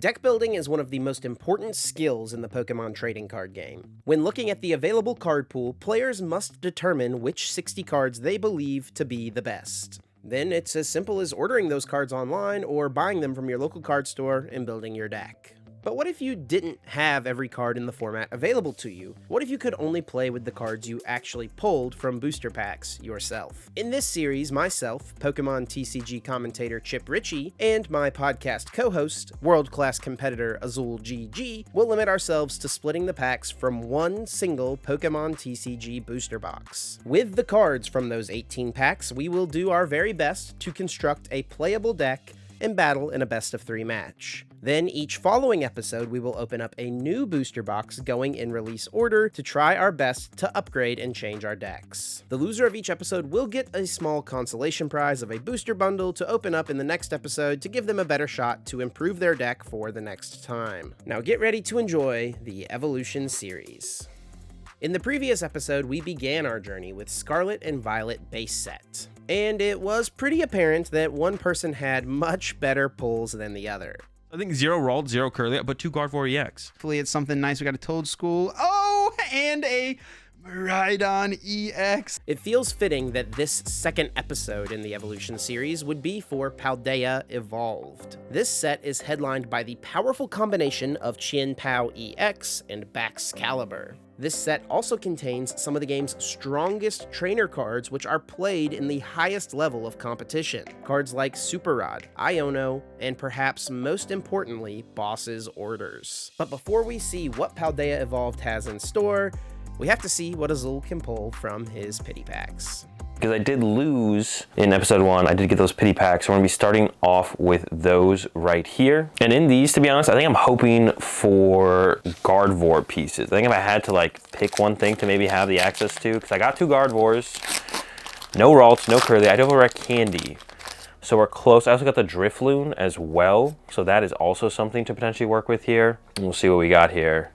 Deck building is one of the most important skills in the Pokemon trading card game. When looking at the available card pool, players must determine which 60 cards they believe to be the best. Then it's as simple as ordering those cards online or buying them from your local card store and building your deck. But what if you didn't have every card in the format available to you? What if you could only play with the cards you actually pulled from booster packs yourself? In this series, myself, Pokemon TCG commentator Chip Ritchie, and my podcast co-host, world-class competitor Azul GG, will limit ourselves to splitting the packs from one single Pokemon TCG booster box. With the cards from those 18 packs, we will do our very best to construct a playable deck and battle in a best-of-3 match. Then each following episode, we will open up a new booster box going in release order to try our best to upgrade and change our decks. The loser of each episode will get a small consolation prize of a booster bundle to open up in the next episode to give them a better shot to improve their deck for the next time. Now get ready to enjoy the Evolution series. In the previous episode, we began our journey with Scarlet and Violet base set, and it was pretty apparent that one person had much better pulls than the other. I think 0 Ralt, 0 Curly, but 2 Gardevoir EX. Hopefully it's something nice. We got a Toadschool. Oh, and a Miraidon EX. It feels fitting that this second episode in the Evolution series would be for Paldea Evolved. This set is headlined by the powerful combination of Chien-Pao EX and Baxcalibur. This set also contains some of the game's strongest trainer cards, which are played in the highest level of competition. Cards like Super Rod, Iono, and perhaps most importantly, Boss's Orders. But before we see what Paldea Evolved has in store, we have to see what Azul can pull from his pity packs. Because I did lose in episode 1, I did get those pity packs. So we're gonna be starting off with those right here. And in these, to be honest, I think I'm hoping for Gardevoir pieces. I think if I had to like pick one thing to maybe have the access to, because I got 2 Gardevoirs, no Ralts, no Curly, I do have a rare Candy. So we're close. I also got the Drifloon as well. So that is also something to potentially work with here. And we'll see what we got here.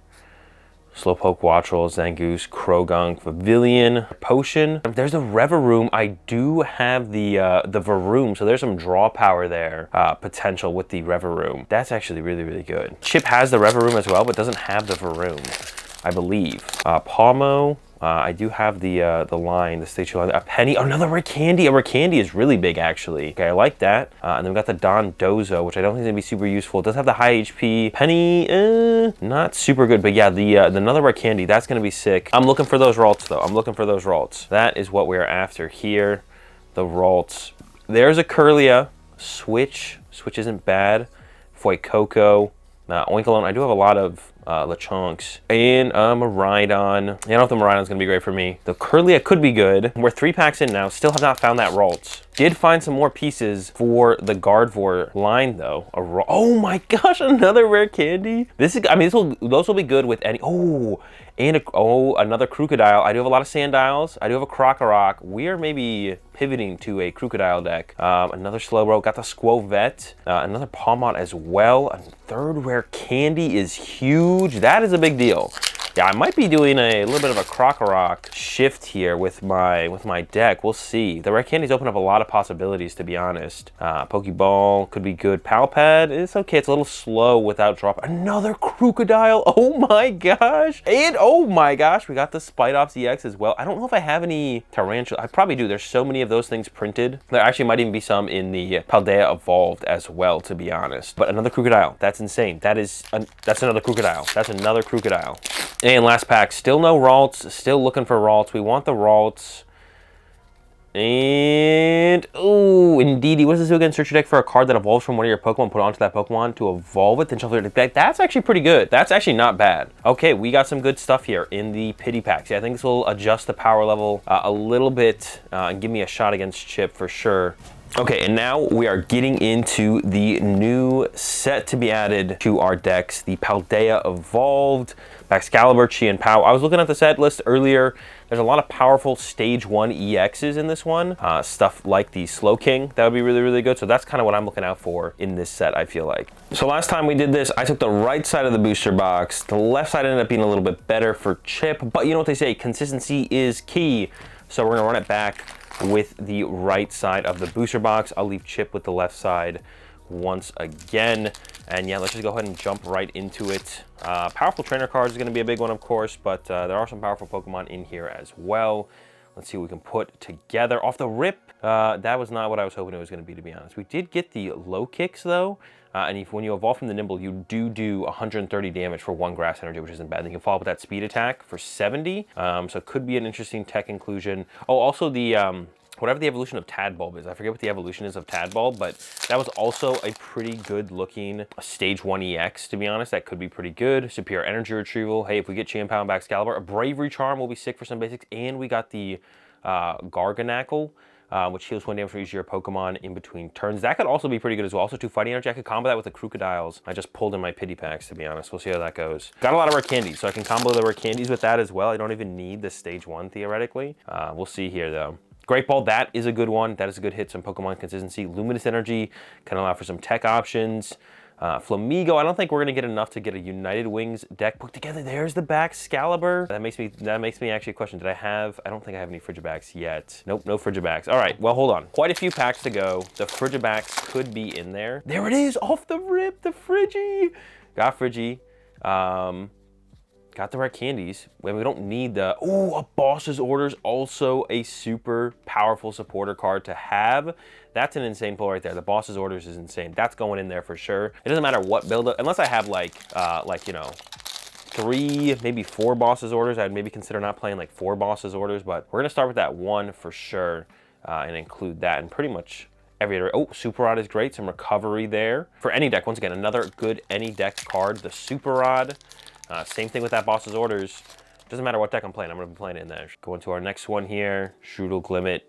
Slowpoke, Wattrel, Zangoose, Krogunk, Pavilion, Potion. There's the Reveroom. I do have the Varoom, so there's some draw power there, potential with the Reveroom. That's actually really, really good. Chip has the Reveroom as well, but doesn't have the Varoom, I believe. Palmo. I do have the line, the statue line, a Penny, another rare Candy. A rare Candy is really big, actually. Okay, I like that. And then we got the Don Dozo, which I don't think is gonna be super useful. It does have the high HP. Penny, not super good, but yeah, the another rare Candy, that's gonna be sick. I'm looking for those Ralts, though. I'm looking for those Ralts. That is what we're after here. The Ralts. There's a Curlia. Switch isn't bad. Fuecoco. Oinkalone. I do have a lot of Lechonks. And Miraidon. I don't know if the Miraidon's going to be great for me. The Curlia could be good. We're 3 packs in now. Still have not found that Ralts. Did find some more pieces for the Gardevoir line, though. Oh my gosh, another rare Candy. This is, I mean, those will be good with any. Oh, and another Crocodile. I do have a lot of Sandiles. I do have a Crocorock. We are maybe pivoting to a Crocodile deck. Another Slowbro. Got the Squovet. Another Palmot as well. A 3rd rare Candy is huge. That is a big deal. Yeah, I might be doing a little bit of a Crocorock shift here with my deck. We'll see. The rare candies open up a lot of possibilities, to be honest. Pokeball could be good. Palpad, it's okay. It's a little slow without drop. Another Crocodile. Oh my gosh. And oh my gosh, we got the Spidops EX as well. I don't know if I have any Tarantula. I probably do. There's so many of those things printed. There actually might even be some in the Paldea Evolved as well, to be honest. But another Crocodile. That's insane. That's another Crocodile. That's another Crocodile. And last pack, still no Ralts, still looking for Ralts. We want the Ralts. And, oh, Indeedee. What does this do again? Search your deck for a card that evolves from one of your Pokemon, put it onto that Pokemon to evolve it, then shuffle your deck. That's actually pretty good. That's actually not bad. Okay, we got some good stuff here in the pity packs. Yeah, I think this will adjust the power level a little bit and give me a shot against Chip for sure. Okay, and now we are getting into the new set to be added to our decks, the Paldea Evolved, Baxcalibur, Chien-Pao. I was looking at the set list earlier. There's a lot of powerful Stage 1 EXs in this one. Stuff like the Slowking, that would be really, really good. So that's kind of what I'm looking out for in this set, I feel like. So last time we did this, I took the right side of the booster box. The left side ended up being a little bit better for Chip, but you know what they say, consistency is key. So we're gonna run it back with the right side of the booster box. I'll leave Chip with the left side once again. And yeah, let's just go ahead and jump right into it. Powerful trainer cards is going to be a big one, of course, but there are some powerful Pokemon in here as well. Let's see what we can put together. Off the rip, that was not what I was hoping it was going to be honest. We did get the low kicks, though. And when you evolve from the Nimble, you do 130 damage for 1 grass energy, which isn't bad. And you can follow up with that speed attack for 70. So it could be an interesting tech inclusion. Oh, also the whatever the evolution of Tadbulb is. I forget what the evolution is of Tadbulb, but that was also a pretty good looking Stage 1 EX, to be honest. That could be pretty good. Superior Energy Retrieval. Hey, if we get Champow and Baxcalibur, a Bravery Charm will be sick for some basics. And we got the Garganackle, which heals 1 damage for each of your Pokemon in between turns. That could also be pretty good as well. Also 2 Fighting Energy. I could combo that with the Crocodiles. I just pulled in my pity packs, to be honest. We'll see how that goes. Got a lot of rare candies, so I can combo the rare candies with that as well. I don't even need the Stage 1, theoretically. We'll see here, though. Great Ball, that is a good one. That is a good hit, some Pokemon consistency. Luminous Energy can allow for some tech options. Flamigo, I don't think we're going to get enough to get a United Wings deck put together. There's the Baxcalibur. That makes me actually question, I don't think I have any Frigibax yet. Nope, no Frigibax. All right, well, hold on. Quite a few packs to go. The Frigibax could be in there. There it is, off the rip, the Frigi. Got Frigi. Got the rare candies. We don't need the, a Boss's Orders, also a super powerful supporter card to have. That's an insane pull right there. The Boss's Orders is insane. That's going in there for sure. It doesn't matter what build, unless I have like 3, maybe 4 Boss's Orders. I'd maybe consider not playing like 4 Boss's Orders, but we're gonna start with that 1 for sure and include that in pretty much every iteration. Oh, Super Rod is great. Some recovery there. For any deck, once again, another good any deck card, the Super Rod. Same thing with that Boss's Orders. Doesn't matter what deck I'm playing, I'm going to be playing it in there. Going to our next one here, Strudel Glimmet.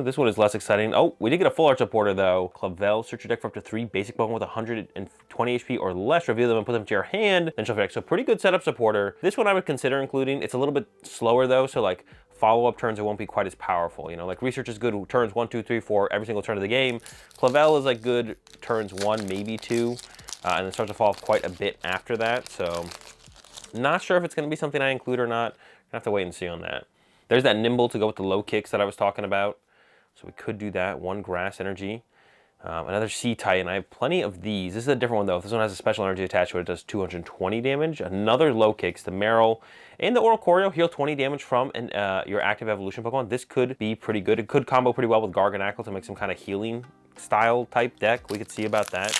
This one is less exciting. Oh, we did get a full art supporter though. Clavel, search your deck for up to 3 basic Pokemon with 120 HP or less, reveal them and put them to your hand, then shuffle your deck. So pretty good setup supporter. This one I would consider including. It's a little bit slower though, so like follow-up turns, it won't be quite as powerful. You know, like Research is good turns 1, 2, 3, 4, every single turn of the game. Clavel is like good turns 1, maybe 2. And then starts to fall off quite a bit after that. So not sure if it's going to be something I include or not. Gonna have to wait and see on that. There's that Nimble to go with the low kicks that I was talking about. So we could do that. 1 grass energy. Another Sea Titan. I have plenty of these. This is a different one though. This one has a special energy attached to it. It does 220 damage. Another low kicks. The Meryl and the Oricorio heal 20 damage from your active evolution Pokemon. This could be pretty good. It could combo pretty well with Garganackle to make some kind of healing style type deck. We could see about that.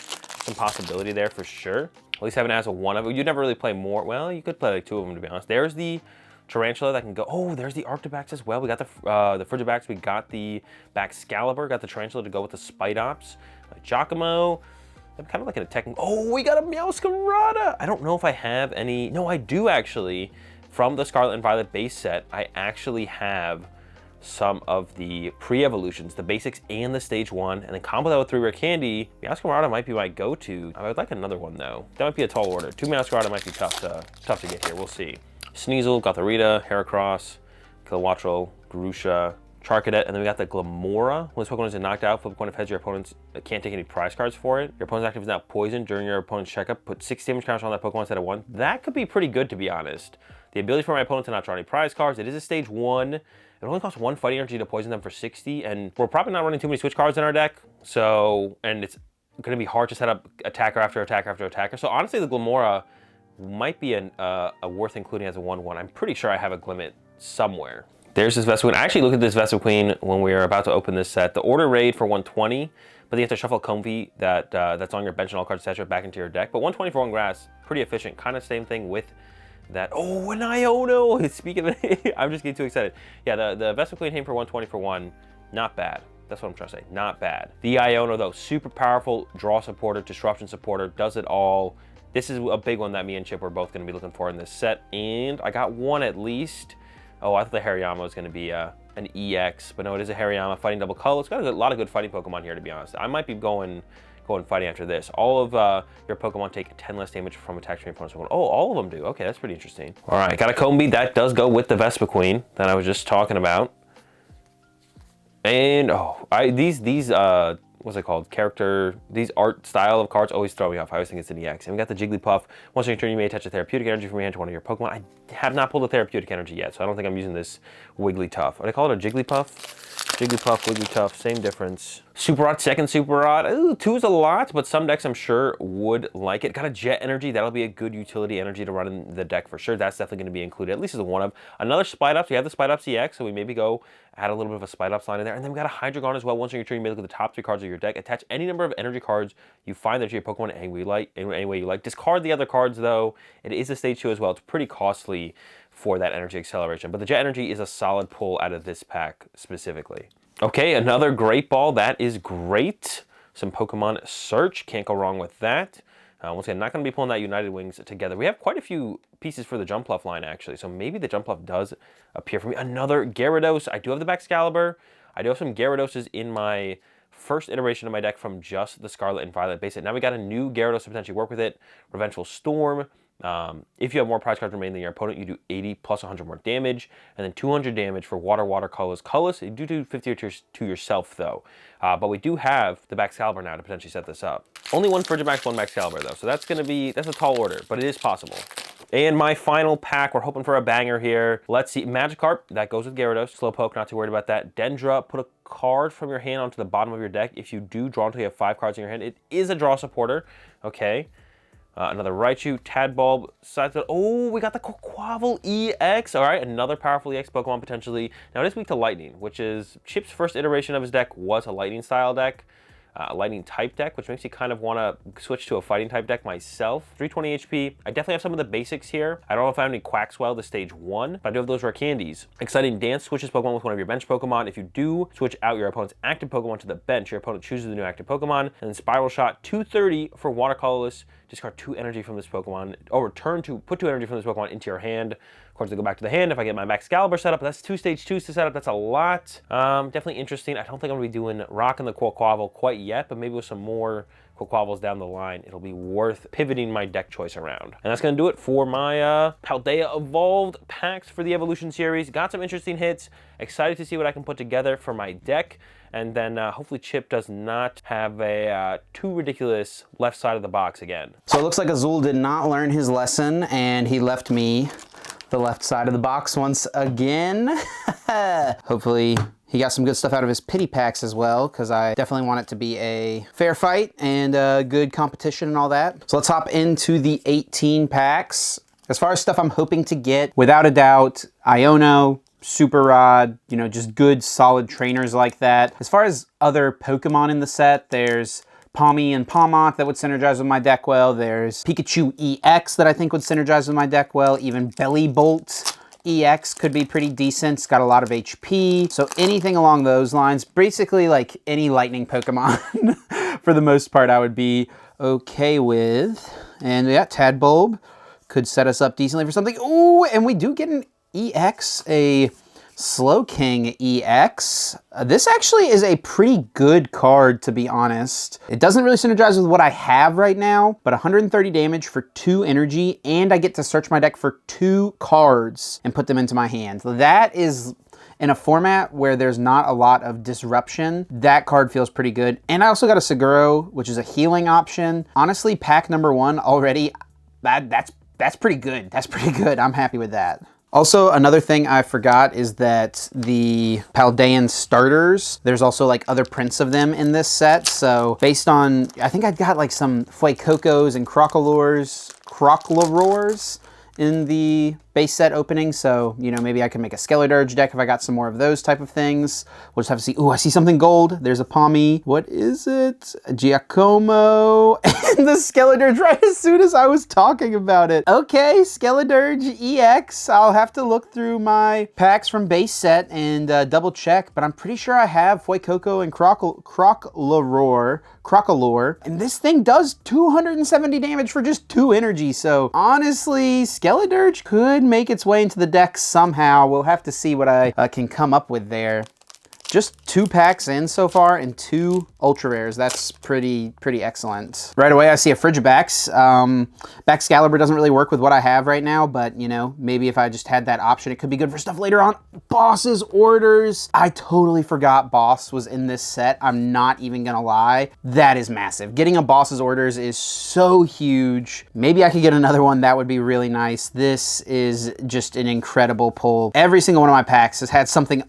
Some possibility there for sure. At least having it as a 1 of it. You'd never really play more. Well, you could play like 2 of them to be honest. There's the Tarantula that can go. Oh, there's the Arctobax as well. We got the Frigibax. We got the Baxcalibur. Got the Tarantula to go with the Spidops. Giacomo. Kind of like an attack. Oh, we got a Meowscarada. I don't know if I have any. No, I do actually. From the Scarlet and Violet base set, I actually have some of the pre-evolutions, the basics and the Stage 1, and then combo that with 3 rare candy. Meowscarada might be my go-to. I would like another one though. That might be a tall order. 2 Meowscarada might be tough to get here. We'll see. Sneasel, Gothorita, Heracross, Kilowattrel, Grusha, Charcadet, and then we got the Glamora. When this Pokemon is knocked out, flip a coin of heads, your opponents can't take any prize cards for it. Your opponent's active is now poisoned during your opponent's checkup. Put 6 damage counters on that Pokemon instead of 1. That could be pretty good, to be honest. The ability for my opponent to not draw any prize cards. It is a Stage 1. It only costs 1 fighting energy to poison them for 60, and we're probably not running too many switch cards in our deck. So, and it's going to be hard to set up attacker after attacker after attacker. So honestly, the Glamora might be a worth including as a 1/1. I'm pretty sure I have a Glimmet somewhere. There's this Vespiquen. I actually looked at this Vespiquen when we were about to open this set. The order raid for 120, but you have to shuffle Comfey that's on your bench and all cards etc. back into your deck. But 120 for 1 grass, pretty efficient. Kind of same thing with that. Oh, an Iono! Speaking of it, I'm just getting too excited. Yeah, the Vespiquen came for 120 for 1. Not bad. That's what I'm trying to say. Not bad. The Iono, though, super powerful draw supporter, disruption supporter, does it all. This is a big one that me and Chip were both going to be looking for in this set, and I got one at least. Oh, I thought the Hariyama was going to be an EX, but no, it is a Hariyama fighting double color. It's got a lot of good fighting Pokemon here, to be honest. I might be going fighting after this. All of your Pokemon take 10 less damage from attacks from your opponent's Pokemon. Oh, all of them do. Okay, that's pretty interesting. All right, got a Combi. That does go with the Vespiquen that I was just talking about. And these what's it called? These art style of cards always throw me off. I always think it's an EX. And we got the Jigglypuff. Once in your turn, you may attach a therapeutic energy from your hand to one of your Pokemon. I have not pulled a therapeutic energy yet, so I don't think I'm using this Wigglytuff. What do I call it? A Jigglypuff? Jigglypuff, Wigglytuff, same difference. Super Rod, second Super Rod. Ooh, 2 is a lot, but some decks I'm sure would like it. Got a Jet Energy. That'll be a good utility energy to run in the deck for sure. That's definitely going to be included, at least as a one of. Another Spite Ups. We have the Spite Ups EX, so we maybe go add a little bit of a Spite Ups line in there. And then we got a Hydreigon as well. Once on your turn, you may look at the top 3 cards of your deck. Attach any number of energy cards you find there to your Pokemon any way you like. Discard the other cards, though. It is a stage 2 as well. It's pretty costly for that energy acceleration. But the Jet Energy is a solid pull out of this pack specifically. Okay, another Great Ball. That is great. Some Pokemon Search. Can't go wrong with that. Once again, not going to be pulling that United Wings together. We have quite a few pieces for the Jumpluff line, actually. So maybe the Jumpluff does appear for me. Another Gyarados. I do have the Baxcalibur. I do have some Gyaradoses in my first iteration of my deck from just the Scarlet and Violet base set. Now we got a new Gyarados to potentially work with it. Revengeful Storm. If you have more prize cards remaining than your opponent, you do 80 plus 100 more damage, and then 200 damage for water, colorless. You do 50 to yourself, though. But we do have the Baxcalibur now to potentially set this up. Only one Frigimax, one Baxcalibur, though, so that's a tall order, but it is possible. And my final pack, we're hoping for a banger here. Let's see, Magikarp, that goes with Gyarados. Slowpoke, not too worried about that. Dendra, put a card from your hand onto the bottom of your deck. If you do draw until you have 5 cards in your hand, it is a draw supporter, okay. Another Raichu, Tadbulb, oh, we got the Quaquaval EX. All right, another powerful EX Pokemon potentially. Now it is weak to Lightning, which is Chip's first iteration of his deck was a Lightning style deck. A lightning type deck, which makes you kind of want to switch to a fighting type deck myself. 320 HP. I definitely have some of the basics here. I don't know if I have any Quaxwell to stage 1, but I do have those rare candies. Exciting Dance switches Pokemon with one of your bench Pokemon. If you do switch out your opponent's active Pokemon to the bench, your opponent chooses the new active Pokemon. And then Spiral Shot, 230 for water colorless. Discard 2 energy from this Pokemon, or put 2 energy from this Pokemon into your hand. Of course, they go back to the hand if I get my Baxcalibur set up. That's 2 stage 2s to set up. That's a lot. Definitely interesting. I don't think I'm going to be doing rocking the Quaquaval quite yet, but maybe with some more Quaquavals down the line, it'll be worth pivoting my deck choice around. And that's going to do it for my Paldea Evolved packs for the Evolution series. Got some interesting hits. Excited to see what I can put together for my deck. And then hopefully Chip does not have a too ridiculous left side of the box again. So it looks like Azul did not learn his lesson, and he left me the left side of the box once again. Hopefully he got some good stuff out of his pity packs as well, because I definitely want it to be a fair fight and good competition and all that. So let's hop into the 18 packs. As far as stuff I'm hoping to get, without a doubt, Iono, Super Rod, you know, just good solid trainers like that. As far as other Pokemon in the set, there's Pawmi and Pawmot that would synergize with my deck well. There's Pikachu EX that I think would synergize with my deck well. Even Bellybolt EX could be pretty decent. It's got a lot of HP. So anything along those lines, basically like any lightning Pokemon for the most part I would be okay with. And yeah, Tadbulb could set us up decently for something. Ooh, and we do get an EX, a Slowking EX. This actually is a pretty good card, to be honest. It doesn't really synergize with what I have right now, but 130 damage for 2 energy, and I get to search my deck for 2 cards and put them into my hand. That is, in a format where there's not a lot of disruption, that card feels pretty good. And I also got a Seguro, which is a healing option. Honestly, pack number 1 already, that's pretty good. That's pretty good. I'm happy with that. Also, another thing I forgot is that the Paldean starters, there's also like other prints of them in this set. So based on, I think I got like some Fuecocos and Crocalors in the base set opening. So, you know, maybe I can make a Skeledirge deck if I got some more of those type of things. We'll just have to see. Ooh, I see something gold. There's a Pawmi. What is it? A Giacomo. And the Skeledirge right as soon as I was talking about it. Okay, Skeledirge EX. I'll have to look through my packs from base set and double check, but I'm pretty sure I have Fuecoco and Crocalor. And this thing does 270 damage for just 2 energy. So honestly, Skeledirge could make its way into the deck somehow. We'll have to see what I can come up with there. Just 2 packs in so far and 2 ultra rares. That's pretty excellent. Right away, I see a Frigibax. Baxcalibur doesn't really work with what I have right now, but you know, maybe if I just had that option, it could be good for stuff later on. Boss's Orders. I totally forgot Boss was in this set. I'm not even gonna lie. That is massive. Getting a Boss's Orders is so huge. Maybe I could get another one. That would be really nice. This is just an incredible pull. Every single one of my packs has had something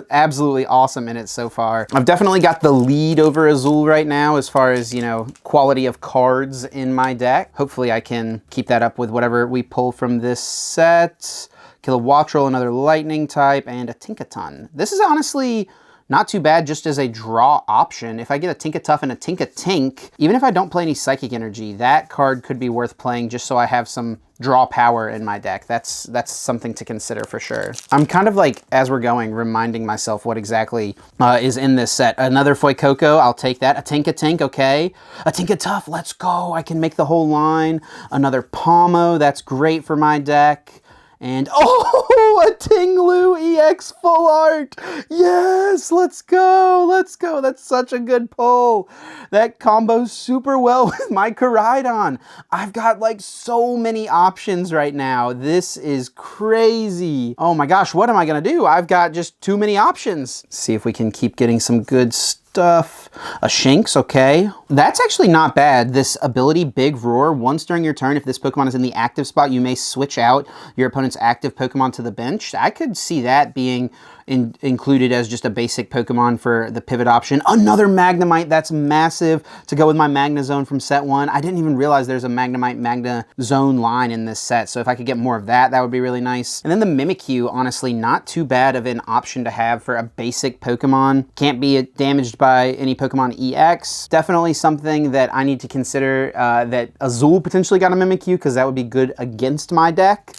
absolutely awesome awesome in it so far. I've definitely got the lead over Azul right now as far as, you know, quality of cards in my deck. Hopefully I can keep that up with whatever we pull from this set. Kilowattrel, another lightning type, and a Tinkaton. This is honestly not too bad just as a draw option. If I get a Tinkatuff and a Tinkatink, even if I don't play any Psychic Energy, that card could be worth playing just so I have some draw power in my deck. That's something to consider for sure. I'm kind of like, as we're going, reminding myself what exactly is in this set. Another Fuecoco, I'll take that. A Tinkatink, okay. A Tinkatuff, let's go. I can make the whole line. Another Palmo, that's great for my deck. And, oh, a Tinglu EX full art. Yes, let's go, let's go. That's such a good pull. That combos super well with my Koraidon. I've got like so many options right now. This is crazy. Oh my gosh, what am I gonna do? I've got just too many options. See if we can keep getting some good stuff. A Shinx, okay. That's actually not bad. This ability, Big Roar, once during your turn, if this Pokemon is in the active spot, you may switch out your opponent's active Pokemon to the bench. I could see that being included as just a basic Pokemon for the pivot option. Another Magnemite, that's massive to go with my Magnezone from set 1. I didn't even realize there's a Magnemite Magnezone line in this set, so if I could get more of that, that would be really nice. And then the Mimikyu, honestly, not too bad of an option to have for a basic Pokemon. Can't be damaged by any Pokemon EX. Definitely something that I need to consider that Azul potentially got a Mimikyu, because that would be good against my deck.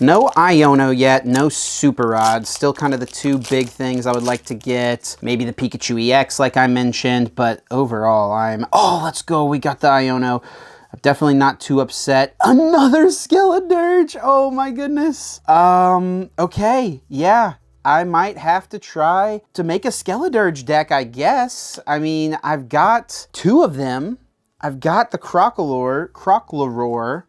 No Iono yet, no Super Rod. Still kind of the two big things I would like to get. Maybe the Pikachu EX like I mentioned, but overall oh, let's go, we got the Iono. I'm definitely not too upset. Another Skeledirge, oh my goodness. Okay, yeah. I might have to try to make a Skeledirge deck, I guess. I mean, I've got two of them. I've got the Crocalor.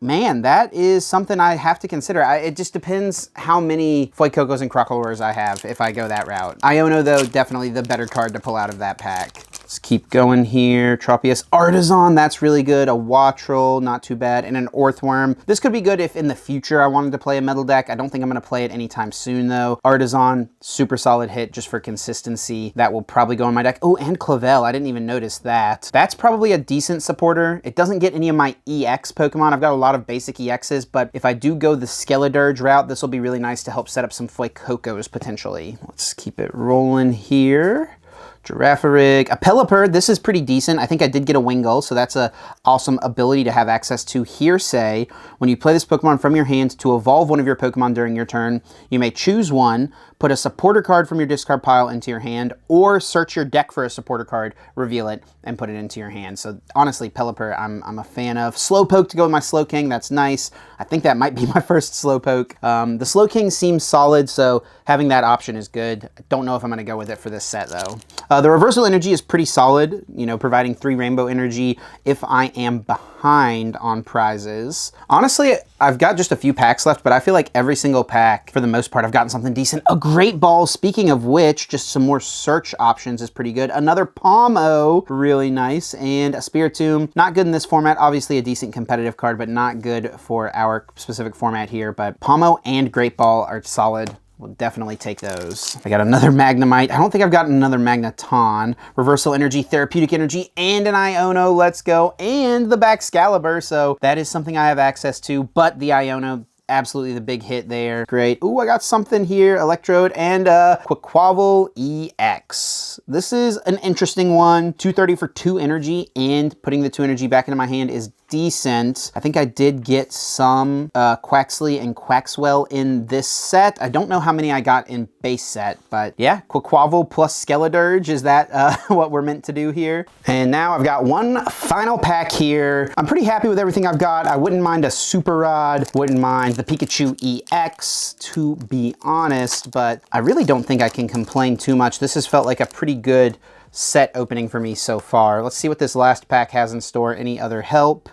Man, that is something I have to consider. It just depends how many Fuecocos and Crocalors I have if I go that route. Iono, though, definitely the better card to pull out of that pack. Let's keep going here. Tropius Artisan, that's really good. A Wattrel, not too bad. And an Orthworm. This could be good if in the future I wanted to play a metal deck. I don't think I'm going to play it anytime soon, though. Artisan, super solid hit just for consistency. That will probably go in my deck. Oh, and Clavel. I didn't even notice that. That's probably a decent supporter. It doesn't get any of my EX Pokemon. I've got a lot of basic EXs, but if I do go the Skeledirge route, this will be really nice to help set up some Fuecocos potentially. Let's keep it rolling here. Girafarig, a Pelipper, this is pretty decent. I think I did get a Wingull, so that's a awesome ability to have access to. Hearsay, when you play this Pokemon from your hand to evolve one of your Pokemon during your turn, you may choose one, put a supporter card from your discard pile into your hand, or search your deck for a supporter card, reveal it, and put it into your hand. So honestly, Pelipper, I'm a fan of. Slowpoke to go with my Slowking, that's nice. I think that might be my first Slowpoke. The Slowking seems solid, so having that option is good. I don't know if I'm going to go with it for this set, though. The Reversal Energy is pretty solid, you know, providing 3 Rainbow Energy if I am behind on prizes. Honestly, I've got just a few packs left, but I feel like every single pack, for the most part, I've gotten something decent. A Great Ball, speaking of which, just some more search options is pretty good. Another Palmo, really nice, and a Spiritomb. Not good in this format, obviously a decent competitive card, but not good for our specific format here. But Palmo and Great Ball are solid. We'll definitely take those. I got another Magnemite. I don't think I've gotten another Magneton. Reversal Energy, Therapeutic Energy, and an Iono. Let's go. And the Baxcalibur. So that is something I have access to, but the Iono, absolutely the big hit there. Great. Ooh, I got something here. Electrode and Quaquaval EX. This is an interesting one. 230 for 2 energy, and putting the 2 energy back into my hand is decent. I think I did get some Quaxley and Quaxwell in this set. I don't know how many I got in base set, but yeah, Quaquaval plus Skeledirge, is that what we're meant to do here? And now I've got one final pack here. I'm pretty happy with everything I've got. I wouldn't mind a Super Rod, wouldn't mind the Pikachu EX, to be honest, but I really don't think I can complain too much. This has felt like a pretty good set opening for me so far. Let's see what this last pack has in store. Any other help?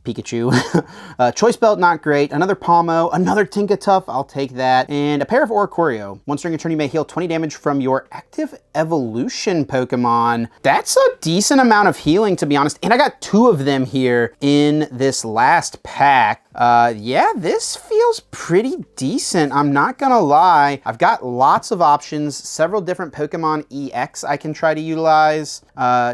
Pikachu. Choice Belt, not great. Another Palmo, another Tinkatuff, I'll take that. And a pair of Oricorio. Once during a turn, you may heal 20 damage from your active evolution Pokemon. That's a decent amount of healing, to be honest. And I got 2 of them here in this last pack. Yeah, this feels pretty decent. I'm not gonna lie. I've got lots of options, several different Pokemon EX I can try to utilize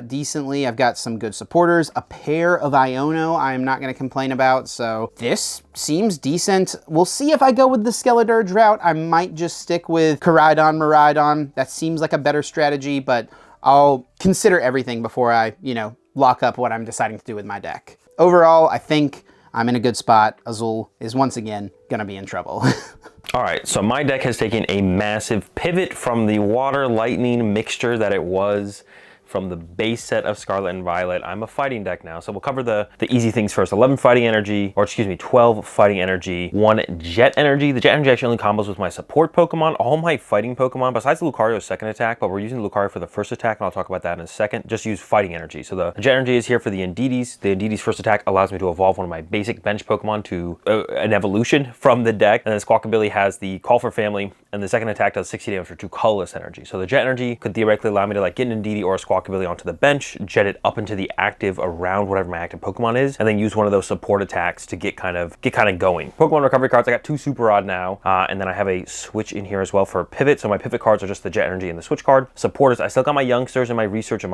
decently. I've got some good supporters, a pair of Iono I'm not gonna complain about, so this seems decent. We'll see if I go with the Skeledirge route. I might just stick with Koraidon, Miraidon. That seems like a better strategy, but I'll consider everything before I, lock up what I'm deciding to do with my deck. Overall, I think I'm in a good spot. Azul is once again gonna be in trouble. All right, so my deck has taken a massive pivot from the water lightning mixture that it was from the base set of Scarlet and Violet. I'm a fighting deck now, so we'll cover the easy things first. 11 fighting energy, or excuse me, 12 fighting energy, 1 jet energy. The jet energy actually only combos with my support Pokemon. All my fighting Pokemon, besides Lucario's second attack, but we're using Lucario for the first attack, and I'll talk about that in a second, just use fighting energy. So the jet energy is here for the Indeedee. The Indeedee's first attack allows me to evolve one of my basic bench Pokemon to an evolution from the deck, and then Squawkabilly has the Call for Family, and the second attack does 60 damage for 2 colorless energy. So the jet energy could theoretically allow me to get an Indeedee or a Squawkabilly onto the bench, jet it up into the active around whatever my active Pokemon is, and then use one of those support attacks to get kind of going. Pokemon recovery cards, I got 2 Super Rod now, and then I have a switch in here as well for pivot. So my pivot cards are just the jet energy and the switch card. Supporters, I still got my youngsters and my research and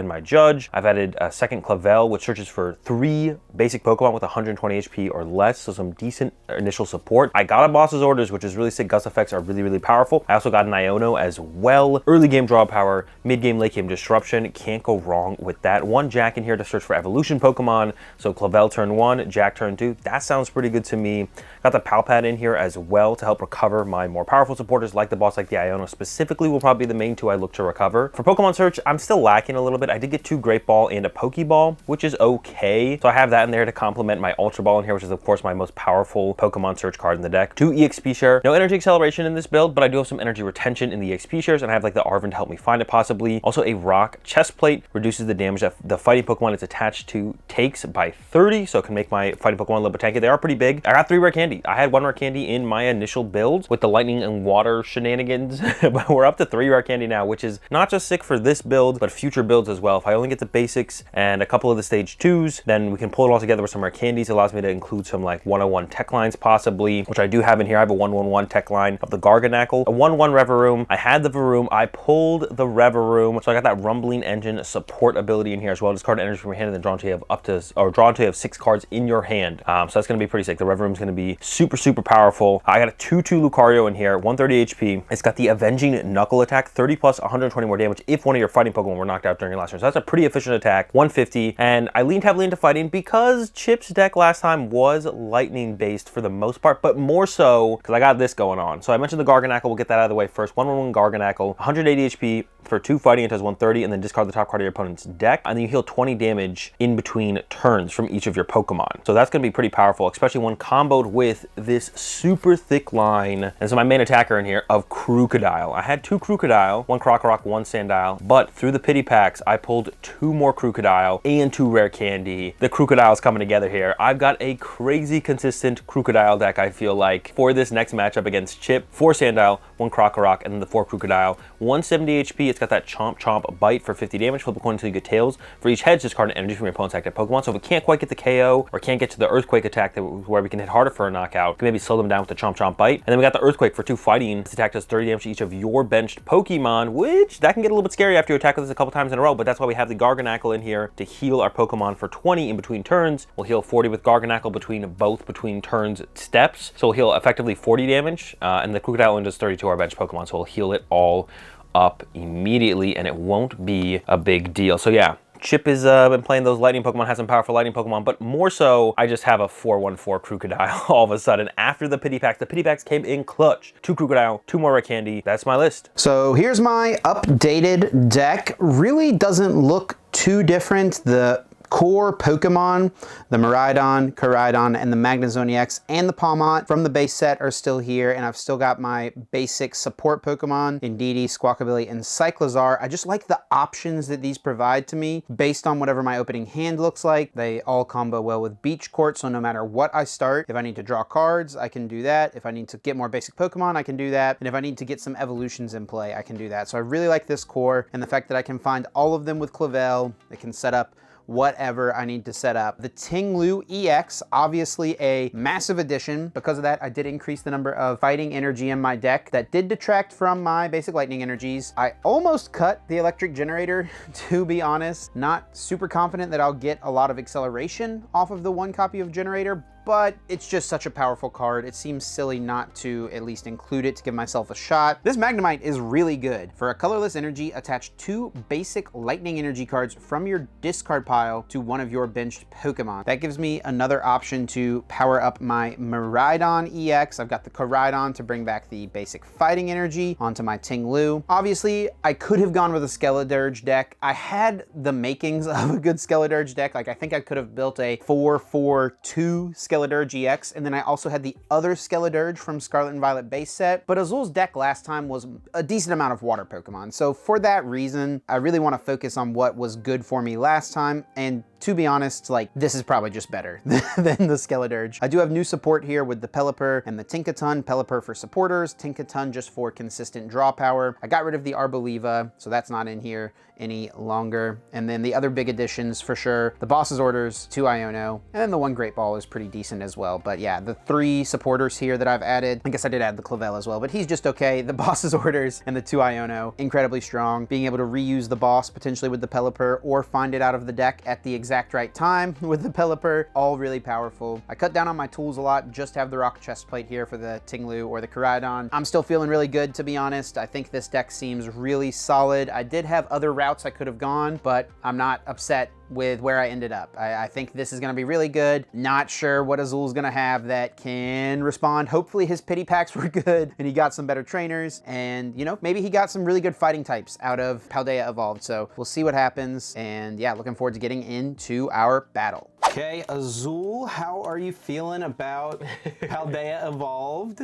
my judge. I've added a second Clavel, which searches for 3 basic Pokemon with 120 HP or less, so some decent initial support. I got a Boss's Orders, which is really sick. Gust effects are really powerful. I also got an Iono as well. Early game draw power, mid game, late game disruption. Can't go wrong with that. 1 Jack in here to search for evolution Pokemon. So Clavel turn 1, Jack turn 2. That sounds pretty good to me. Got the Palpad in here as well to help recover my more powerful supporters like the boss, like the Iono specifically will probably be the main 2 I look to recover. For Pokemon search, I'm still lacking a little bit. I did get 2 Great Ball and a Pokeball, which is okay. So I have that in there to complement my Ultra Ball in here, which is of course my most powerful Pokemon search card in the deck. 2 EXP share. No energy acceleration in this build, but I do have some energy retention in the EXP shares, and I have the Arven to help me find it possibly. Also a Rock chest plate reduces the damage that the fighting Pokemon it's attached to takes by 30, so it can make my fighting Pokemon a little bit tanky. They are pretty big. I got 3 rare candy. I had 1 rare candy in my initial build with the lightning and water shenanigans, but we're up to 3 rare candy now, which is not just sick for this build, but future builds as well. If I only get the basics and a couple of the stage 2s, then we can pull it all together with some rare candies. It allows me to include some 101 tech lines possibly, which I do have in here. I have a 111 tech line of the Garganackle, a 1-1 Reveroom. I had the Varoom. I pulled the Reveroom, so I got that Rumbling Engine support ability in here as well. Discard energy from your hand and then draw until you have 6 cards in your hand. So that's going to be pretty sick. The Reveroom is going to be super powerful. I got a 2/2 Lucario in here, 130 HP. It's got the Avenging Knuckle attack, 30 plus 120 more damage if one of your fighting Pokemon were knocked out during your last turn. So that's a pretty efficient attack, 150. And I leaned heavily into fighting because Chip's deck last time was lightning based for the most part, but more so because I got this going on. So I mentioned the Garganackle. We'll get that out of the way first. 1/1 Garganackle, 180 HP for 2 fighting, it does 130, and then discard the top card of your opponent's deck, and then you heal 20 damage in between turns from each of your Pokemon. So that's going to be pretty powerful, especially when comboed with this super thick line. And so my main attacker in here of Crocodile. I had 2 Crocodile, 1 Krokorok, 1 Sandile, but through the pity packs, I pulled 2 more Crocodile and 2 rare candy. The Crocodile's coming together here. I've got a crazy consistent Crocodile deck, I feel like, for this next matchup against Chip. 4 Sandile, 1 Krokorok, and then the 4 Crocodile. 170 HP. It's got that Chomp Bite for 50 damage. Flip a coin until you get tails. For each head, discard an energy from your opponent's active Pokemon. So if it can't quite get the KO or can't get to the Earthquake attack where we can hit harder for a knockout, we can maybe slow them down with the Chomp Bite. And then we got the Earthquake for 2 fighting. This attack does 30 damage to each of your benched Pokemon, which that can get a little bit scary after you attack with this a couple times in a row, but that's why we have the Garganackle in here to heal our Pokemon for 20 in between turns. We'll heal 40 with Garganackle between turns steps. So we'll heal effectively 40 damage, and the Crocodile only does 30 to our bench Pokemon, so we'll heal it all up immediately, and it won't be a big deal. So yeah, Chip has been playing those lightning Pokemon, has some powerful lightning Pokemon, but more so, I just have a 4/1/4 Crocodile all of a sudden after the pity packs. The pity packs came in clutch. 2 Crocodile, 2 more rare candy. That's my list. So here's my updated deck. Really doesn't look too different. The core Pokemon, the Miraidon, Koraidon, and the Magnezone EX, and the Palmont from the base set are still here, and I've still got my basic support Pokemon, Indeedee, Squawkabilly, and Cyclizar. I just like the options that these provide to me based on whatever my opening hand looks like. They all combo well with Beach Court, so no matter what I start, if I need to draw cards, I can do that. If I need to get more basic Pokemon, I can do that. And if I need to get some evolutions in play, I can do that. So I really like this core, and the fact that I can find all of them with Clavel. It can set up whatever I need to set up. The Ting-Lu EX, obviously a massive addition. Because of that, I did increase the number of fighting energy in my deck. That did detract from my basic lightning energies. I almost cut the electric generator, to be honest. Not super confident that I'll get a lot of acceleration off of the one copy of generator, but it's just such a powerful card. It seems silly not to at least include it to give myself a shot. This Magnemite is really good. For a colorless energy, attach 2 basic lightning energy cards from your discard pile to one of your benched Pokemon. That gives me another option to power up my Miraidon EX. I've got the Koraidon to bring back the basic fighting energy onto my Ting-Lu. Obviously, I could have gone with a Skeledirge deck. I had the makings of a good Skeledirge deck. Like, I think I could have built a 4-4-2 Skeledirge EX, and then I also had the other Skeledirge from Scarlet and Violet base set. But Azul's deck last time was a decent amount of water Pokemon. So for that reason, I really want to focus on what was good for me last time. And to be honest, like, this is probably just better than the Skeledirge. I do have new support here with the Pelipper and the Tinkaton. Pelipper for supporters, Tinkaton just for consistent draw power. I got rid of the Arboliva, so that's not in here any longer. And then the other big additions for sure, the Boss's Orders, 2 Iono, and then the 1 Great Ball is pretty decent as well. But yeah, the 3 supporters here that I've added, I guess I did add the Clavel as well, but he's just okay. The Boss's Orders and the 2 Iono, incredibly strong. Being able to reuse the boss potentially with the Pelipper or find it out of the deck at the exact right time with the Pelipper, all really powerful. I cut down on my tools a lot, just have the rock chest plate here for the Ting-Lu or the Koraidon. I'm still feeling really good, to be honest. I think this deck seems really solid. I did have other routes I could have gone, but I'm not upset with where I ended up. I think this is gonna be really good. Not sure what Azul's gonna have that can respond. Hopefully his pity packs were good and he got some better trainers, and you know, maybe he got some really good fighting types out of Paldea Evolved. So we'll see what happens, and yeah, looking forward to getting into our battle. Okay, Azul, how are you feeling about Paldea Evolved?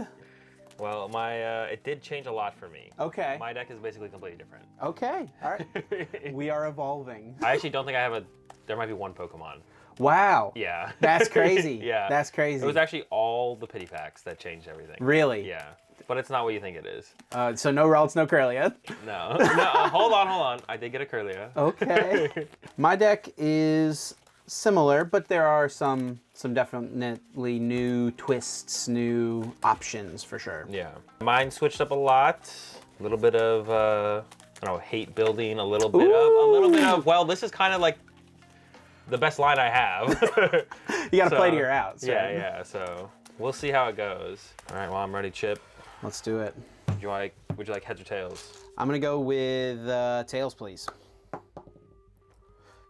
Well, it did change a lot for me. Okay. My deck is basically completely different. Okay, all right. We are evolving. I actually don't think I have there might be 1 Pokemon. Wow. Yeah. That's crazy. Yeah. That's crazy. It was actually all the pity packs that changed everything. Really? Yeah. But it's not what you think it is. So no Ralts, no Curlia. No. Hold on. I did get a Curlia. Okay. My deck is similar, but there are some definitely new twists, new options for sure. Yeah. Mine switched up a lot. A little bit of I don't know, hate building, a little bit of well, this is kind of like the best line I have. You gotta play to your outs. Right? Yeah, so we'll see how it goes. All right, well, I'm ready, Chip. Let's do it. Would you like heads or tails? I'm gonna go with tails, please.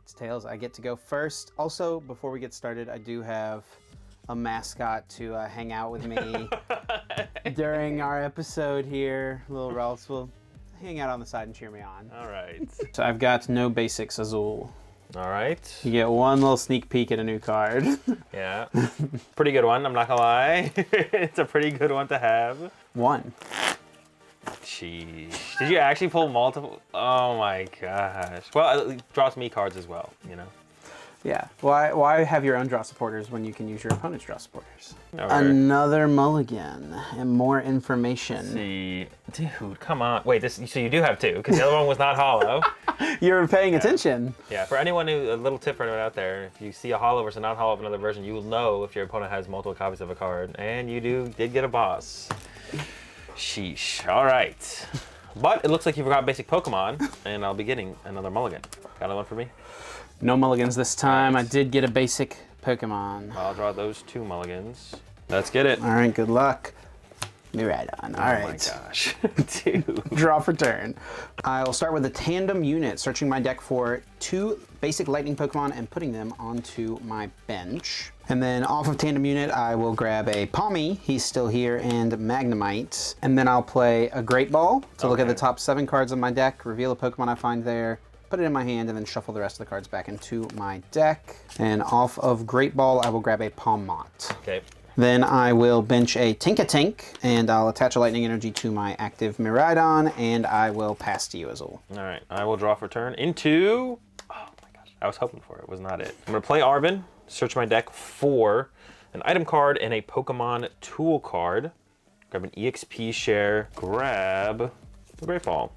It's tails. I get to go first. Also, before we get started, I do have a mascot to hang out with me during our episode here. Little Ralts will hang out on the side and cheer me on. All right. So I've got no basics, Azul. All right. You get 1 little sneak peek at a new card. Yeah. Pretty good one, I'm not gonna lie. It's a pretty good one to have. 1. Sheesh. Did you actually pull multiple? Oh my gosh. Well, it draws me cards as well, you know? Yeah. Why have your own draw supporters when you can use your opponent's draw supporters? Or, Another mulligan and more information. let's see. Dude, come on. Wait, so you do have 2, because the other one was not hollow. You're paying attention. Yeah, for anyone a little tip for anyone out there, if you see a hollow versus a non-hollow of another version, you will know if your opponent has multiple copies of a card, and you did get a boss. Sheesh. All right. But it looks like you forgot basic Pokemon, and I'll be getting another mulligan. Got another one for me? No mulligans this time. Nice. I did get a basic Pokemon. I'll draw those 2 mulligans. Let's get it. All right, good luck. Miraidon. All right. Oh my gosh. Dude. Draw for turn. I will start with a tandem unit, searching my deck for 2 basic lightning Pokemon and putting them onto my bench. And then off of tandem unit, I will grab a Palmy, he's still here, and Magnemite. And then I'll play a Great Ball to look at the top 7 cards of my deck, reveal a Pokemon I find there, put it in my hand, and then shuffle the rest of the cards back into my deck. And off of Great Ball, I will grab a Palmont. Okay. Then I will bench a Tink-a-Tink, and I'll attach a lightning energy to my active Miraidon, and I will pass to you, Azul. All right, I will draw for turn into, oh my gosh, I was hoping for it, was not it. I'm gonna play Arvin, search my deck for an item card and a Pokemon tool card. Grab an EXP share, grab the Great Ball.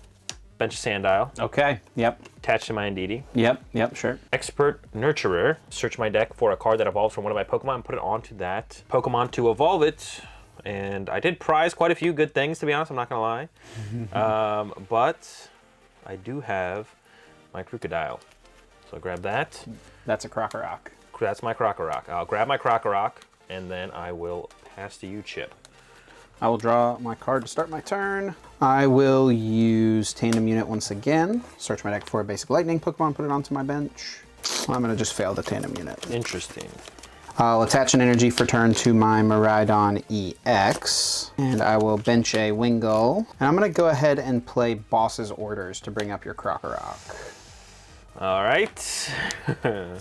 Bench a Sandile, Okay, yep. attach to my Indeedee. Yep, sure. Expert Nurturer, search my deck for a card that evolves from one of my Pokemon and put it onto that Pokemon to evolve it. And I did prize quite a few good things, to be honest, I'm not gonna lie. But I do have my Crocodile. So I'll grab that. That's a Krokorok. That's my Krokorok. I'll grab my Krokorok, and then I will pass to you, Chip. I will draw my card to start my turn. I will use Tandem Unit once again. Search my deck for a basic lightning Pokemon, put it onto my bench. I'm gonna just fail the Tandem Unit. Interesting. I'll attach an energy for turn to my Miraidon EX, and I will bench a Wingull. And I'm gonna go ahead and play Boss's Orders to bring up your Krokorok. All right.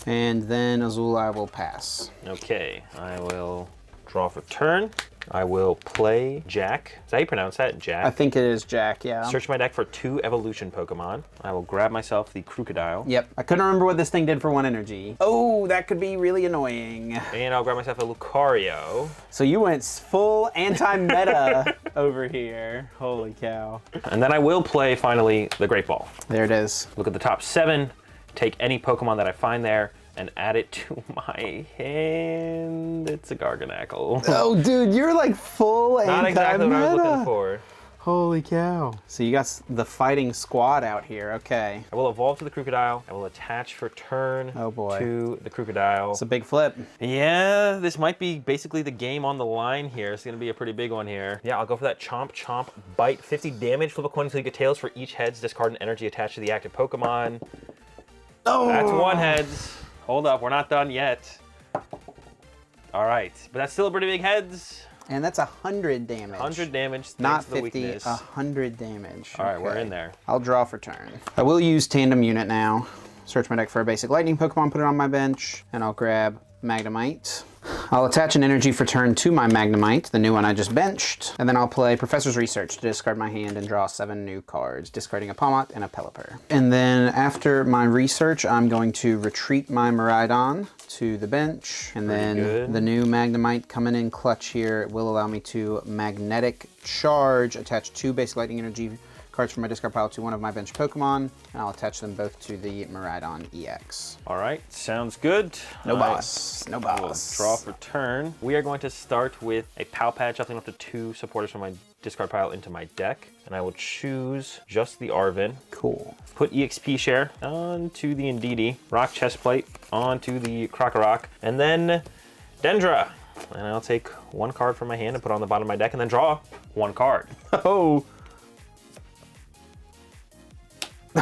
And then Azul, I will pass. Okay, I will draw for turn. I will play Jack. Is that how you pronounce that? Jack? I think it is Jack, yeah. Search my deck for 2 evolution Pokemon. I will grab myself the Crocodile. Yep, I couldn't remember what this thing did for 1 energy. Oh, that could be really annoying. And I'll grab myself a Lucario. So you went full anti-meta over here. Holy cow. And then I will play, finally, the Great Ball. There it is. Look at the top 7, take any Pokemon that I find there, and add it to my hand. It's a Garganacl. Oh, dude, you're like full Not anti-meta. exactly what I was looking for. Holy cow. So you got the fighting squad out here, okay. I will evolve to the Crocodile. I will attach for turn Oh, boy. to the Crocodile. It's a big flip. Yeah, this might be basically the game on the line here. It's gonna be a pretty big one here. Yeah, I'll go for that Chomp Chomp Bite. 50 damage, flip a coin until you get tails for each heads, discard an energy attached to the active Pokemon. Oh! That's 1 heads. Hold up, we're not done yet. All right, but that's still a pretty big heads. And that's 100 damage. 100 damage, Not thanks to the 50, weakness. 100 damage. All right, we're Okay. in there. I'll draw for turn. I will use Tandem Unit now. Search my deck for a basic lightning Pokemon, put it on my bench, and I'll grab Magnemite. I'll attach an energy for turn to my Magnemite, the new one I just benched, and then I'll play Professor's Research to discard my hand and draw 7 new cards, discarding a Palmont and a Pelipper. And then after my research, I'm going to retreat my Miraidon to the bench, and then good. the new Magnemite coming in clutch here will allow me to Magnetic Charge, attach 2 basic lightning energy cards from my discard pile to one of my bench Pokemon, and I'll attach them both to the Miraidon EX. All right, sounds good. No I boss. No will boss. draw for turn. We are going to start with a Pal Pad, shuffling up to 2 supporters from my discard pile into my deck, and I will choose just the Arvin. Cool. Put EXP share onto the Indeedee, Rock Chestplate onto the Krokorok, and then Dendra. And I'll take 1 card from my hand and put it on the bottom of my deck, and then draw 1 card. Oh.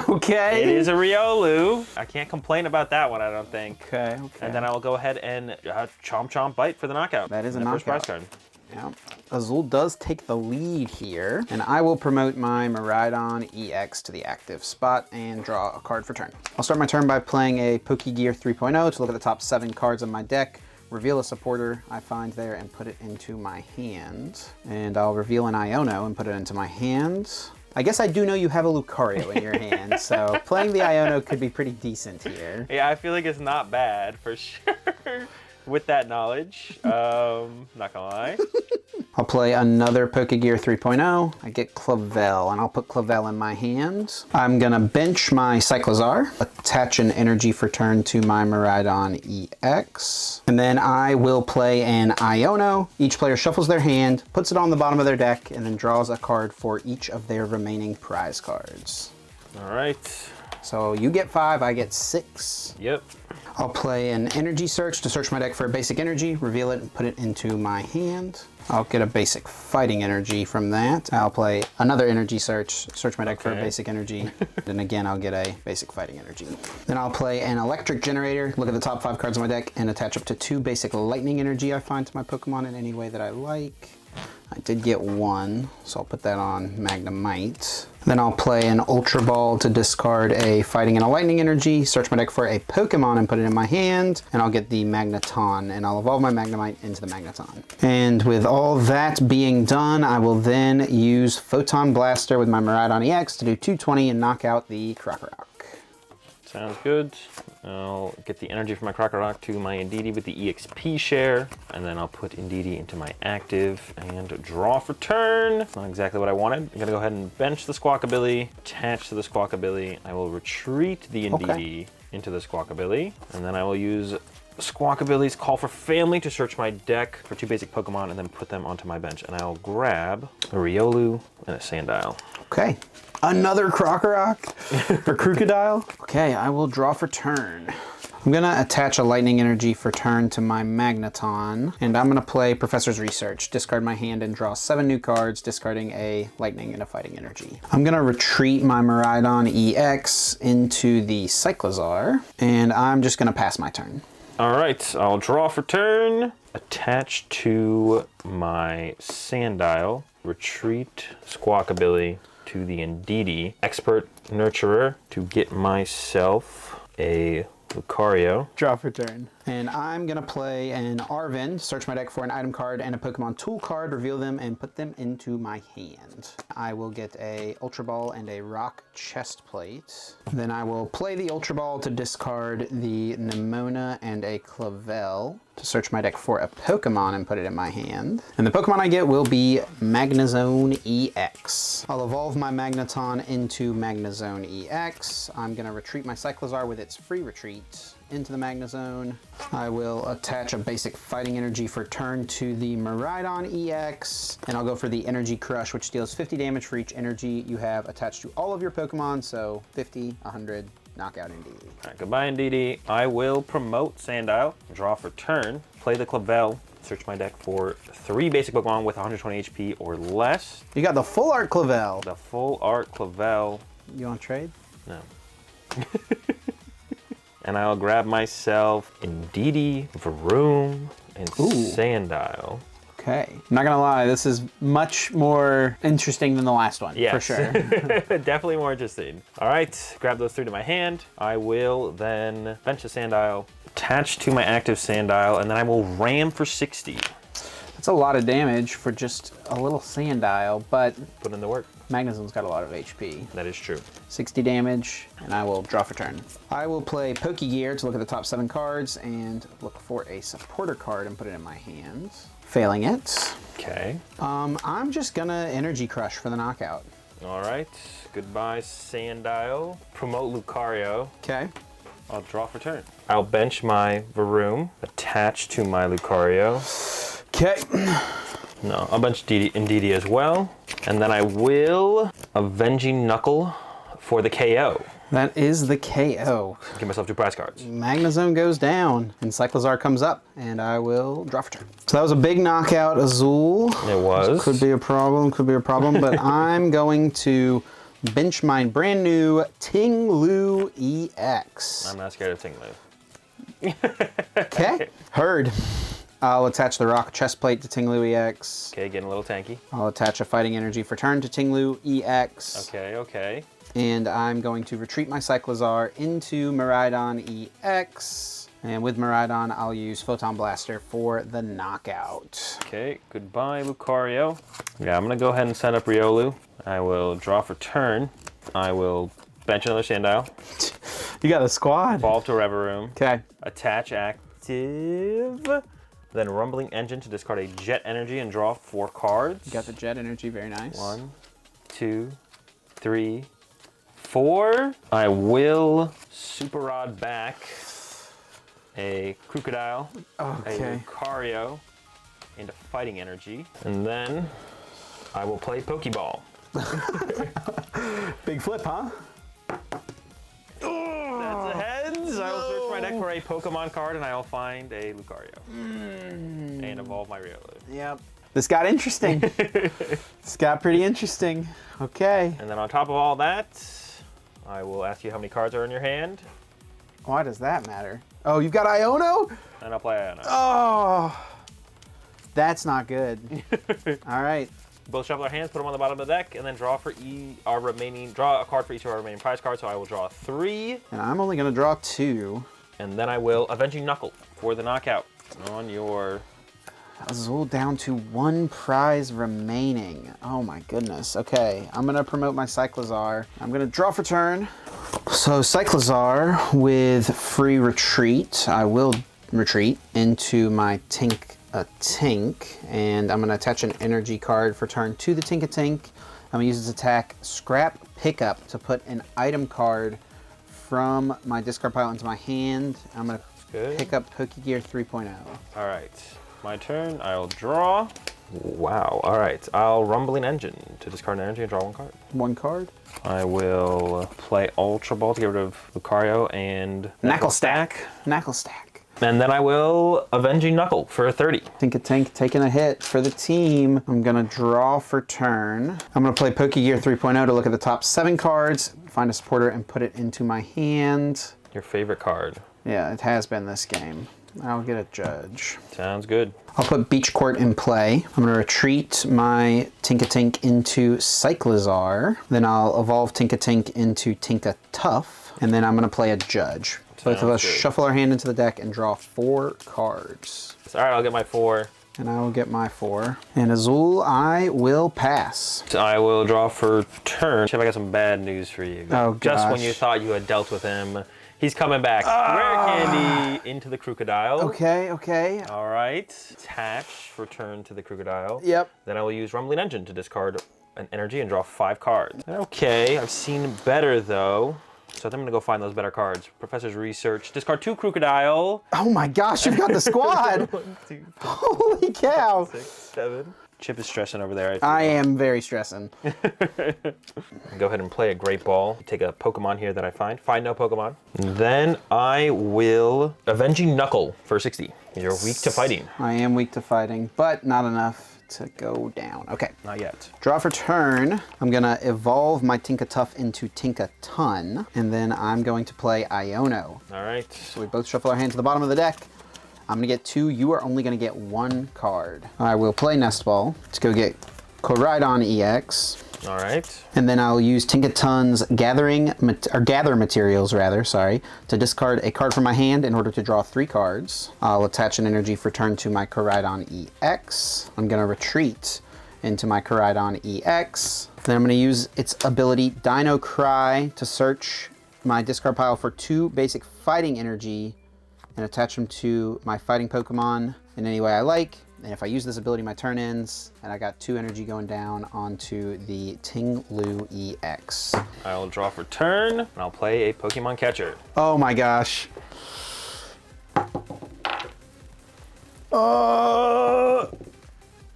Okay. It is a Riolu. I can't complain about that one, I don't think. Okay. And then I will go ahead and Chomp Chomp Bite for the knockout. That is a And the first knockout. prize card. Yeah. Azul does take the lead here, and I will promote my Miraidon EX to the active spot and draw a card for turn. I'll start my turn by playing a Pokegear 3.0 to look at the top 7 cards of my deck, reveal a supporter I find there, and put it into my hand. And I'll reveal an Iono and put it into my hand. I guess I do know you have a Lucario in your hand, so playing the Iono could be pretty decent here. Yeah, I feel like it's not bad for sure. With that knowledge, not gonna lie. I'll play another Pokegear 3.0. I get Clavel, and I'll put Clavel in my hand. I'm gonna bench my Cyclozar, attach an energy for turn to my Miraidon EX, and then I will play an Iono. Each player shuffles their hand, puts it on the bottom of their deck, and then draws a card for each of their remaining prize cards. All right. So you get 5, I get 6. Yep. I'll play an energy search to search my deck for a basic energy, reveal it, and put it into my hand. I'll get a basic fighting energy from that. I'll play another energy search my deck for a basic energy. Then again, I'll get a basic fighting energy. Then I'll play an electric generator, look at the top 5 cards of my deck, and attach up to 2 basic lightning energy I find to my Pokemon in any way that I like. I did get one, so I'll put that on Magnemite. Then I'll play an Ultra Ball to discard a Fighting and a Lightning Energy, search my deck for a Pokemon and put it in my hand, and I'll get the Magneton, and I'll evolve my Magnemite into the Magneton. And with all that being done, I will then use Photon Blaster with my Miraidon EX to do 220 and knock out the Krokorok. Sounds good. I'll get the energy from my Krokorok to my Indeedee with the EXP share, and then I'll put Indeedee into my active and draw for turn. Not exactly what I wanted. I'm gonna go ahead and bench the Squawkabilly, attach to the Squawkabilly. I will retreat the Indeedee into the Squawkabilly, and then I will use Squawkabilly's Call for Family to search my deck for 2 basic Pokemon and then put them onto my bench. And I'll grab a Riolu and a Sandile. Okay. Another Krokorok or Crocodile. Okay, I will draw for turn. I'm gonna attach a Lightning Energy for turn to my Magneton, and I'm gonna play Professor's Research, discard my hand and draw 7 new cards, discarding a Lightning and a Fighting Energy. I'm gonna retreat my Miraidon EX into the Cyclozar, and I'm just gonna pass my turn. All right, I'll draw for turn, attach to my Sandile, retreat Squawkabilly to the Indeedee, Expert Nurturer to get myself a Lucario. Draw for turn. And I'm gonna play an Arven, search my deck for an item card and a Pokemon tool card, reveal them and put them into my hand. I will get a Ultra Ball and a Rock Chest Plate. Then I will play the Ultra Ball to discard the Nemona and a Clavel to search my deck for a Pokemon and put it in my hand. And the Pokemon I get will be Magnezone EX. I'll evolve my Magneton into Magnezone EX. I'm gonna retreat my Cyclozar with its free retreat into the Magnezone. I will attach a basic Fighting Energy for turn to the Miraidon EX, and I'll go for the Energy Crush, which deals 50 damage for each energy you have attached to all of your Pokemon, so 50, 100, knockout Indeedee. All right, goodbye Indeedee. I will promote Sandile, draw for turn, play the Clavel, search my deck for 3 basic Pokemon with 120 HP or less. You got the Full Art Clavel. The Full Art Clavel. You want to trade? No. And I'll grab myself Indeedee, Varoom, and Sandile. Okay. I'm not gonna lie, this is much more interesting than the last one, yes. for sure. Definitely more interesting. All right, grab those 3 to my hand. I will then bench the Sandile, attach to my active Sandile, and then I will ram for 60. That's a lot of damage for just a little Sandile, but Put in the work. Magnezone's got a lot of HP. That is true. 60 damage, and I will draw for turn. I will play Pokegear to look at the top 7 cards and look for a supporter card and put it in my hand. Failing it. Okay. I'm just gonna Energy Crush for the knockout. All right. Goodbye, Sandile. Promote Lucario. Okay. I'll draw for turn. I'll bench my Varoom, attach to my Lucario. Okay. No, I'll bench Indeedee as well. And then I will Avenging Knuckle for the KO. That is the KO. Give myself 2 prize cards. Magnezone goes down, and Cyclozar comes up, and I will draw for turn. So that was a big knockout, Azul. It was. Could be a problem, but I'm going to bench my brand new Ting-Lu EX. I'm not scared of Ting-Lu. Okay, heard. I'll attach the Rock Chest Plate to Ting-Lu EX. Okay, getting a little tanky. I'll attach a Fighting Energy for turn to Ting-Lu EX. Okay. And I'm going to retreat my Cyclozar into Miraidon EX. And with Miraidon, I'll use Photon Blaster for the knockout. Okay, goodbye Lucario. Yeah, I'm gonna go ahead and set up Riolu. I will draw for turn. I will bench another Sandile. You got a squad. Evolve to Reveroom. Okay. Attach active. Then Rumbling Engine to discard a Jet Energy and draw 4 cards. You got the Jet Energy, very nice. 1, 2, 3, 4. I will Super Rod back a Crocodile, Okay. a Lucario, into Fighting Energy. And then I will play Pokeball. Big flip, huh? That's a heads. I will search my deck for a Pokemon card and I will find a Lucario. And evolve my Riolu. Yep. This got interesting. This got pretty interesting. Okay. And then on top of all that, I will ask you how many cards are in your hand. Why does that matter? Oh, you've got Iono? And I'll play Iono. Oh. That's not good. All right. Both shuffle our hands, put them on the bottom of the deck, and then draw for draw a card for each of our remaining prize cards. So I will draw 3. And I'm only gonna draw 2. And then I will Avenging Knuckle for the knockout on your... Azul down to 1 prize remaining. Oh my goodness. Okay, I'm gonna promote my Cyclozar. I'm gonna draw for turn. So Cyclozar with free retreat. I will retreat into my Tink a Tink, and I'm gonna attach an energy card for turn to the Tink a Tink. I'm gonna use its attack Scrap Pickup to put an item card from my discard pile into my hand. I'm gonna pick up Pokegear 3.0. All right, my turn. I'll draw. Wow. All right, I'll Rumbling Engine to discard an energy and draw 1 card. 1 card. I will play Ultra Ball to get rid of Lucario and Knuckle Stack. Knuckle Stack. And then I will Avenging Knuckle for 30. Tink a Tink taking a hit for the team. I'm gonna draw for turn. I'm gonna play Pokegear 3.0 to look at the top 7 cards, find a supporter, and put it into my hand. Your favorite card. Yeah, it has been this game. I'll get a judge. Sounds good. I'll put Beach Court in play. I'm gonna retreat my Tink into Cyclozar. Then I'll evolve Tink into Tough. And then I'm gonna play a judge. Both of us shuffle our hand into the deck and draw 4 cards. All right, I'll get my 4. And I will get my 4. And Azul, I will pass. So I will draw for turn. Chip, I got some bad news for you. Oh, Just when gosh. you thought you had dealt with him, he's coming back. Rare Candy into the Crocodile. Okay, okay. All right. Attach for turn to the Crocodile. Yep. Then I will use Rumbling Engine to discard an energy and draw 5 cards. Okay, I've seen better though. So I think I'm gonna go find those better cards. Professor's Research. Discard 2 Crocodile. Oh my gosh, you've got the squad. 1, 2, 3, Holy cow. 6, 7. Chip is stressing over there. I am very stressing. Go ahead and play a Great Ball. Take a Pokemon here that I find no Pokemon. Then I will Avenging Knuckle for 60. You're weak to fighting. I am weak to fighting, but not enough to go down. Okay. Not yet. Draw for turn. I'm gonna evolve my Tinkatuff into Tinkaton, and then I'm going to play Iono. All right. So we both shuffle our hand to the bottom of the deck. I'm gonna get 2. You are only gonna get 1 card. I will play Nest Ball to go get Koraidon EX. All right. And then I'll use Tinkaton's gather materials to discard a card from my hand in order to draw 3 cards. I'll attach an energy for turn to my Koraidon EX. I'm gonna retreat into my Koraidon EX. Then I'm gonna use its ability Dino Cry to search my discard pile for 2 basic fighting energy and attach them to my fighting Pokemon in any way I like. And if I use this ability, my turn ends, and I got 2 energy going down onto the Ting-Lu EX. I'll draw for turn, and I'll play a Pokemon Catcher. Oh my gosh. No!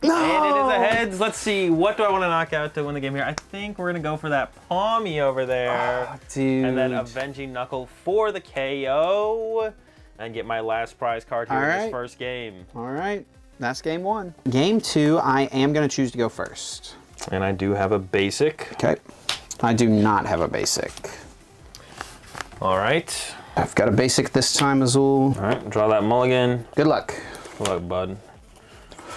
And it is a heads. Let's see, what do I want to knock out to win the game here? I think we're going to go for that Palmy over there. Oh, dude. And then Avenging Knuckle for the KO. And get my last prize card here in this first game. All right. That's game 1. Game 2, I am going to choose to go first. And I do have a basic. Okay. I do not have a basic. All right. I've got a basic this time, Azul. All right, draw that mulligan. Good luck. Good luck, bud.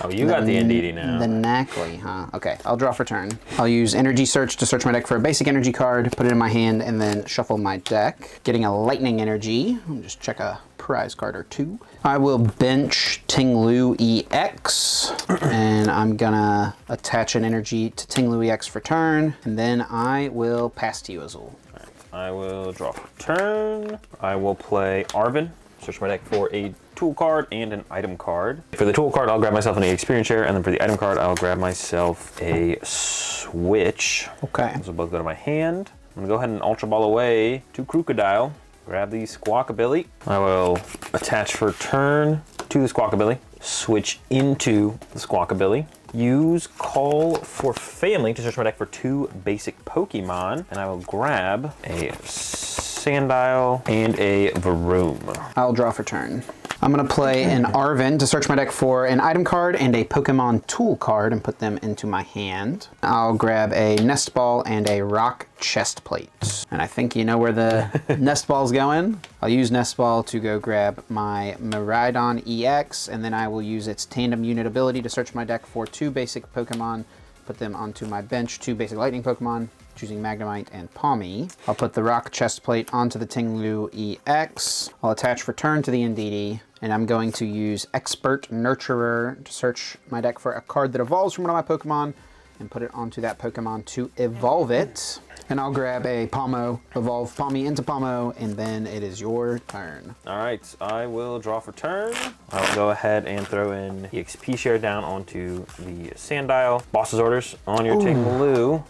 Oh, you got the Indeedee now. The Knackley, huh? Okay, I'll draw for turn. I'll use Energy Search to search my deck for a basic energy card, put it in my hand, and then shuffle my deck. Getting a Lightning Energy. I'll just check a prize card or 2. I will bench Ting-Lu EX, and I'm gonna attach an energy to Ting-Lu EX for turn, and then I will pass to you, Azul. All right, I will draw for turn. I will play Arvin. Search my deck for a tool card and an item card. For the tool card, I'll grab myself an experience share, and then for the item card, I'll grab myself a switch. Okay. Those will both go to my hand. I'm gonna go ahead and Ultra Ball away to Crocodile. Grab the Squawkabilly. I will attach for turn to the Squawkabilly. Switch into the Squawkabilly. Use Call for Family to search my deck for 2 basic Pokemon, and I will grab a Sandile and a Varoom. I'll draw for turn. I'm gonna play an Arven to search my deck for an item card and a Pokemon tool card and put them into my hand. I'll grab a Nest Ball and a Rock Chest Plate. And I think you know where the Nest Ball's going. I'll use Nest Ball to go grab my Miraidon EX, and then I will use its Tandem Unit ability to search my deck for 2 basic Pokemon, put them onto my bench, 2 basic Lightning Pokemon, choosing Magnemite and Pawmi. I'll put the Rock Chest Plate onto the Tinglu EX. I'll attach for turn to the Indeedee, and I'm going to use Expert Nurturer to search my deck for a card that evolves from one of my Pokemon and put it onto that Pokemon to evolve it. And I'll grab a Pawmo, evolve Pawmi into Pawmo, and then it is your turn. All right, I will draw for turn. I'll go ahead and throw in the XP share down onto the Sandile. Boss's orders on your Tinglu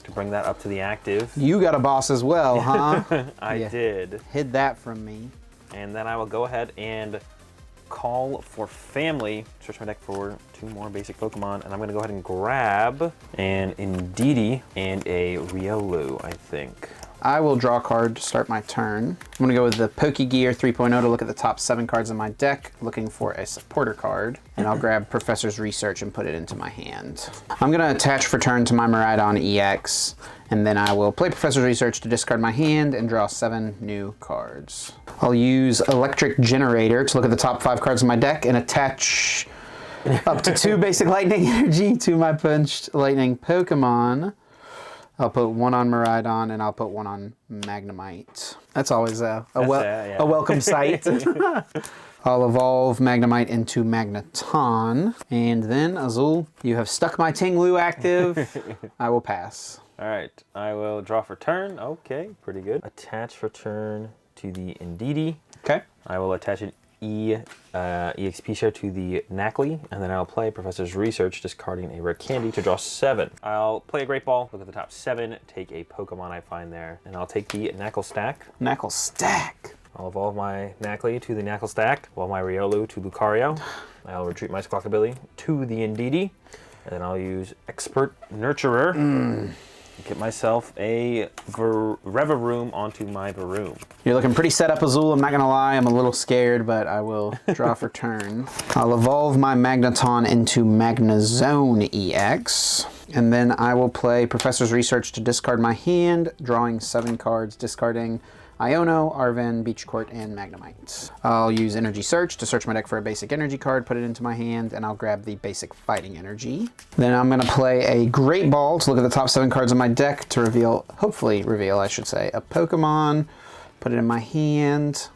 to bring that up to the active. You got a boss as well, huh? I did. Hid that from me. And then I will go ahead and call for family, search my deck for 2 more basic Pokemon, and I'm gonna go ahead and grab an Indeedee and a Riolu, I think. I will draw a card to start my turn. I'm gonna go with the Pokegear 3.0 to look at the top 7 cards in my deck, looking for a supporter card. And I'll grab Professor's Research and put it into my hand. I'm gonna attach for turn to my Miraidon EX, and then I will play Professor's Research to discard my hand and draw 7 new cards. I'll use Electric Generator to look at the top 5 cards in my deck and attach up to 2 basic Lightning Energy to my punched Lightning Pokemon. I'll put 1 on Miraidon and I'll put 1 on Magnemite. That's always a welcome sight. I'll evolve Magnemite into Magneton. And then, Azul, you have stuck my Tinglu active. I will pass. All right, I will draw for turn. Okay, pretty good. Attach for turn to the Indeedee. Okay. I will attach an EXP share to the Knackley, and then I'll play Professor's Research, discarding a rare candy to draw 7. I'll play a Great Ball, look at the top 7, take a Pokemon I find there, and I'll take the Knackle Stack. Knackle Stack. I'll evolve my Knackley to the Knackle Stack, evolve my Riolu to Lucario. I'll retreat my Squawkabilly to the Indeedee, and then I'll use Expert Nurturer. Get myself a Reveroom onto my Varoom. You're looking pretty set up, Azul. I'm not gonna lie, I'm a little scared, but I will draw for turn. I'll evolve my Magneton into Magnezone EX, and then I will play Professor's Research to discard my hand, drawing 7 cards, discarding Iono, Arven, Beach Court, and Magnemite. I'll use Energy Search to search my deck for a basic energy card, put it into my hand, and I'll grab the basic Fighting Energy. Then I'm gonna play a Great Ball to look at the top 7 cards of my deck to reveal, hopefully reveal, I should say, a Pokemon, put it in my hand,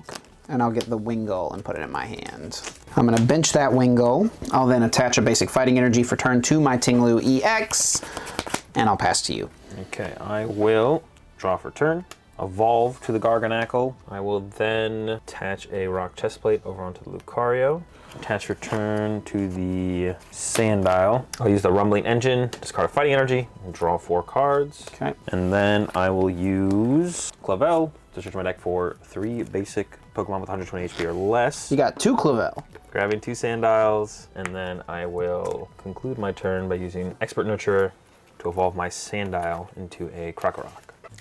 and I'll get the Wingull and put it in my hand. I'm gonna bench that Wingull. I'll then attach a basic Fighting Energy for turn to my Tinglu EX, and I'll pass to you. Okay, I will draw for turn. Evolve to the Garganacl. I will then attach a Rock Chest Plate over onto the Lucario. Attach return to the Sandile. I'll use the Rumbling Engine, discard a Fighting Energy, and draw 4 cards. Okay. And then I will use Clavel to search my deck for 3 basic Pokemon with 120 HP or less. You got 2 Clavel. Grabbing 2 Sandiles, and then I will conclude my turn by using Expert Nurturer to evolve my Sandile into a Krokorok.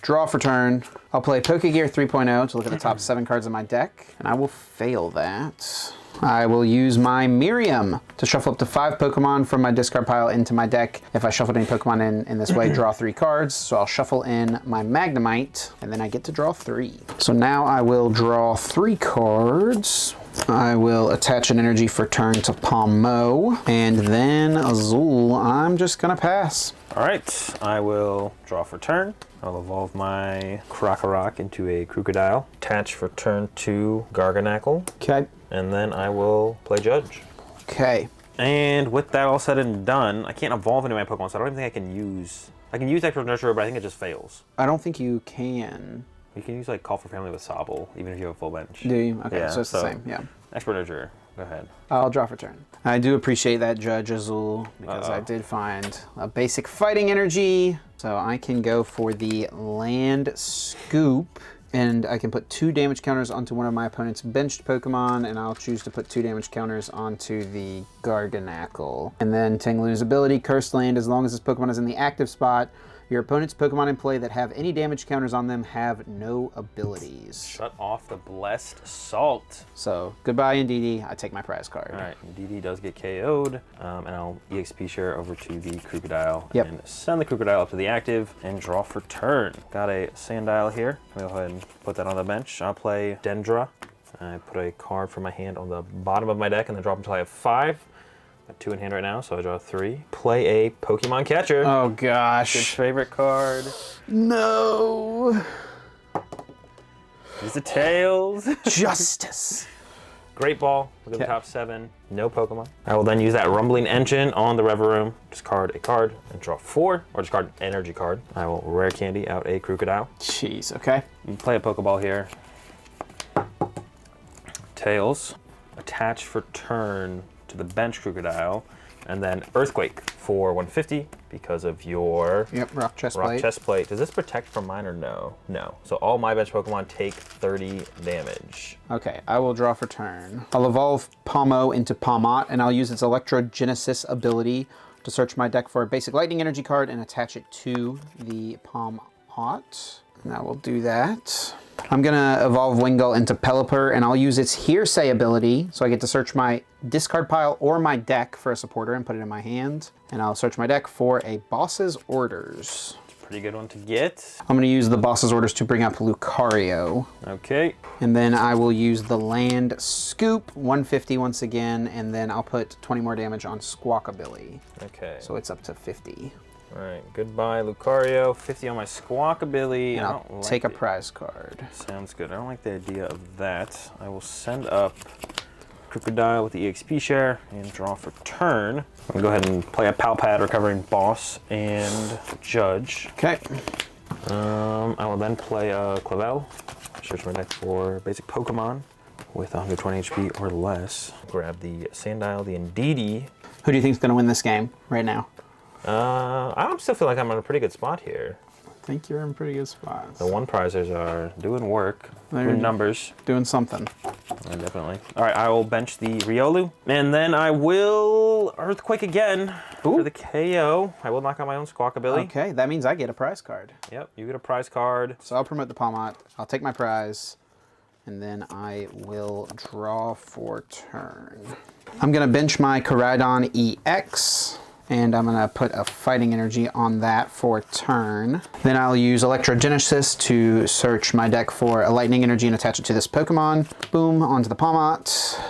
Draw for turn. I'll play Pokegear 3.0 to look at the top 7 cards in my deck, and I will fail that. I will use my Miriam to shuffle up to 5 Pokemon from my discard pile into my deck. If I shuffled any Pokemon in this way, draw 3 cards. So I'll shuffle in my Magnemite, and then I get to draw 3. So now I will draw 3 cards. I will attach an energy for turn to Pawmo, and then Azul, I'm just gonna pass. All right, I will draw for turn. I'll evolve my Krokorok into a Crocodile. Attach for turn to Garganacl. Okay. And then I will play Judge. Okay. And with that all said and done, I can't evolve into my Pokemon, so I don't even think I can use... I can use Expert Nurturer, but I think it just fails. I don't think you can. You can use like Call for Family with Sobble, even if you have a full bench. Do you? Okay, Yeah, so it's the same, yeah. Expert Nurturer, go ahead. I'll draw for turn. I do appreciate that, Judge Azul, because I did find a basic Fighting Energy. So I can go for the Land Scoop, and I can put 2 damage counters onto one of my opponent's benched Pokemon, and I'll choose to put 2 damage counters onto the Garganacl. And then Tinglu's ability, Cursed Land, as long as this Pokemon is in the active spot, Your opponent's Pokemon in play that have any damage counters on them have no abilities. Shut off the Blessed Salt. So, goodbye, Indeedee. I take my prize card. All right, DD does get KO'd, and I'll EXP share over to the Crocodile Yep. and send the Crocodile up to the active and draw for turn. Got a Sandile here. I'll go ahead and put that on the bench. I'll play Dendra. I put a card from my hand on the bottom of my deck and then drop until I have 5. Got 2 in hand right now, so I draw 3. Play a Pokemon Catcher. Oh, Good gosh. favorite card. No. Here's the Tails. Justice. Great Ball. Look at the Okay. top 7. No Pokemon. I will then use that Rumbling Engine on the Reverum. Discard a card and draw 4, or discard an energy card. I will Rare Candy out a Crocodile. Jeez, okay. You play a Pokeball here. Tails. Attach for turn to the bench Crocodile. And then Earthquake for 150 because of your Yep, rock chest Rock plate. Chest Plate. Does this protect from mine or no? No. So all my bench Pokemon take 30 damage. Okay, I will draw for turn. I'll evolve Pomo into Pomot, and I'll use its Electrogenesis ability to search my deck for a basic lightning energy card and attach it to the Pomot. And I will do that. I'm gonna evolve Wingull into Pelipper, and I'll use its Hearsay ability, so I get to search my discard pile or my deck for a supporter and put it in my hand. And I'll search my deck for a Boss's Orders. Pretty good one to get. I'm gonna use the Boss's Orders to bring up Lucario. Okay. And then I will use the Land Scoop, 150 once again, and then I'll put 20 more damage on Squawkabilly. Okay. So it's up to 50. All right. Goodbye, Lucario. 50 on my Squawkabilly. And I I'll don't like take a it. prize card. Sounds good. I don't like the idea of that. I will send up Crocodile with the EXP share and draw for turn. I'm gonna go ahead and play a Palpad, recovering Boss and Judge. Okay. I will then play a Clavel. Search my deck for basic Pokemon with 120 HP or less. Grab the Sandile, the Indeedee. Who do you think is going to win this game right now? I still feel like I'm in a pretty good spot here. I think you're in pretty good spots. The one prizers are doing work, They're doing numbers. doing something. Definitely. All right, I will bench the Riolu, and then I will Earthquake again for the KO. I will knock out my own Squawkabilly. Okay, that means I get a prize card. Yep, you get a prize card. So I'll promote the Pomot. I'll take my prize, and then I will draw for turn. I'm going to bench my Koraidon EX. And I'm gonna put a fighting energy on that for turn. Then I'll use Electrogenesis to search my deck for a lightning energy and attach it to this Pokemon. Boom, onto the Pomot.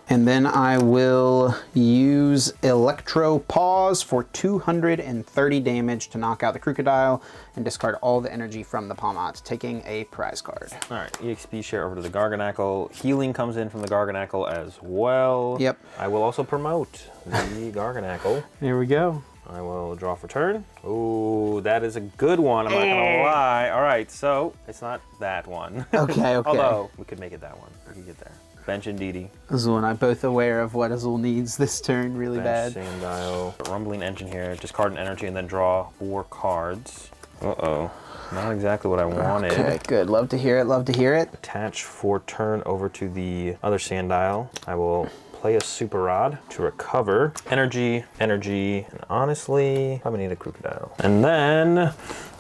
And then I will use Electro Pause for 230 damage to knock out the Crocodile and discard all the energy from the Pomot, taking a prize card. All right, EXP share over to the Garganackle. Healing comes in from the Garganackle as well. Yep. I will also promote the Garganackle. There we go. I will draw for turn. Ooh, that is a good one. I'm not gonna lie. All right, so it's not that one. Okay, okay. Although we could make it that one. We could get there. Bench Indeedee. Azul and I both aware of what Azul needs this turn really Bench bad. Sandile. Rumbling Engine here. Discard an energy and then draw 4 cards. Uh-oh. Not exactly what I wanted. Okay, good. Love to hear it. Love to hear it. Attach for turn over to the other Sandile. I will play a Super Rod to recover. Energy, and honestly, probably need a Crocodile. And then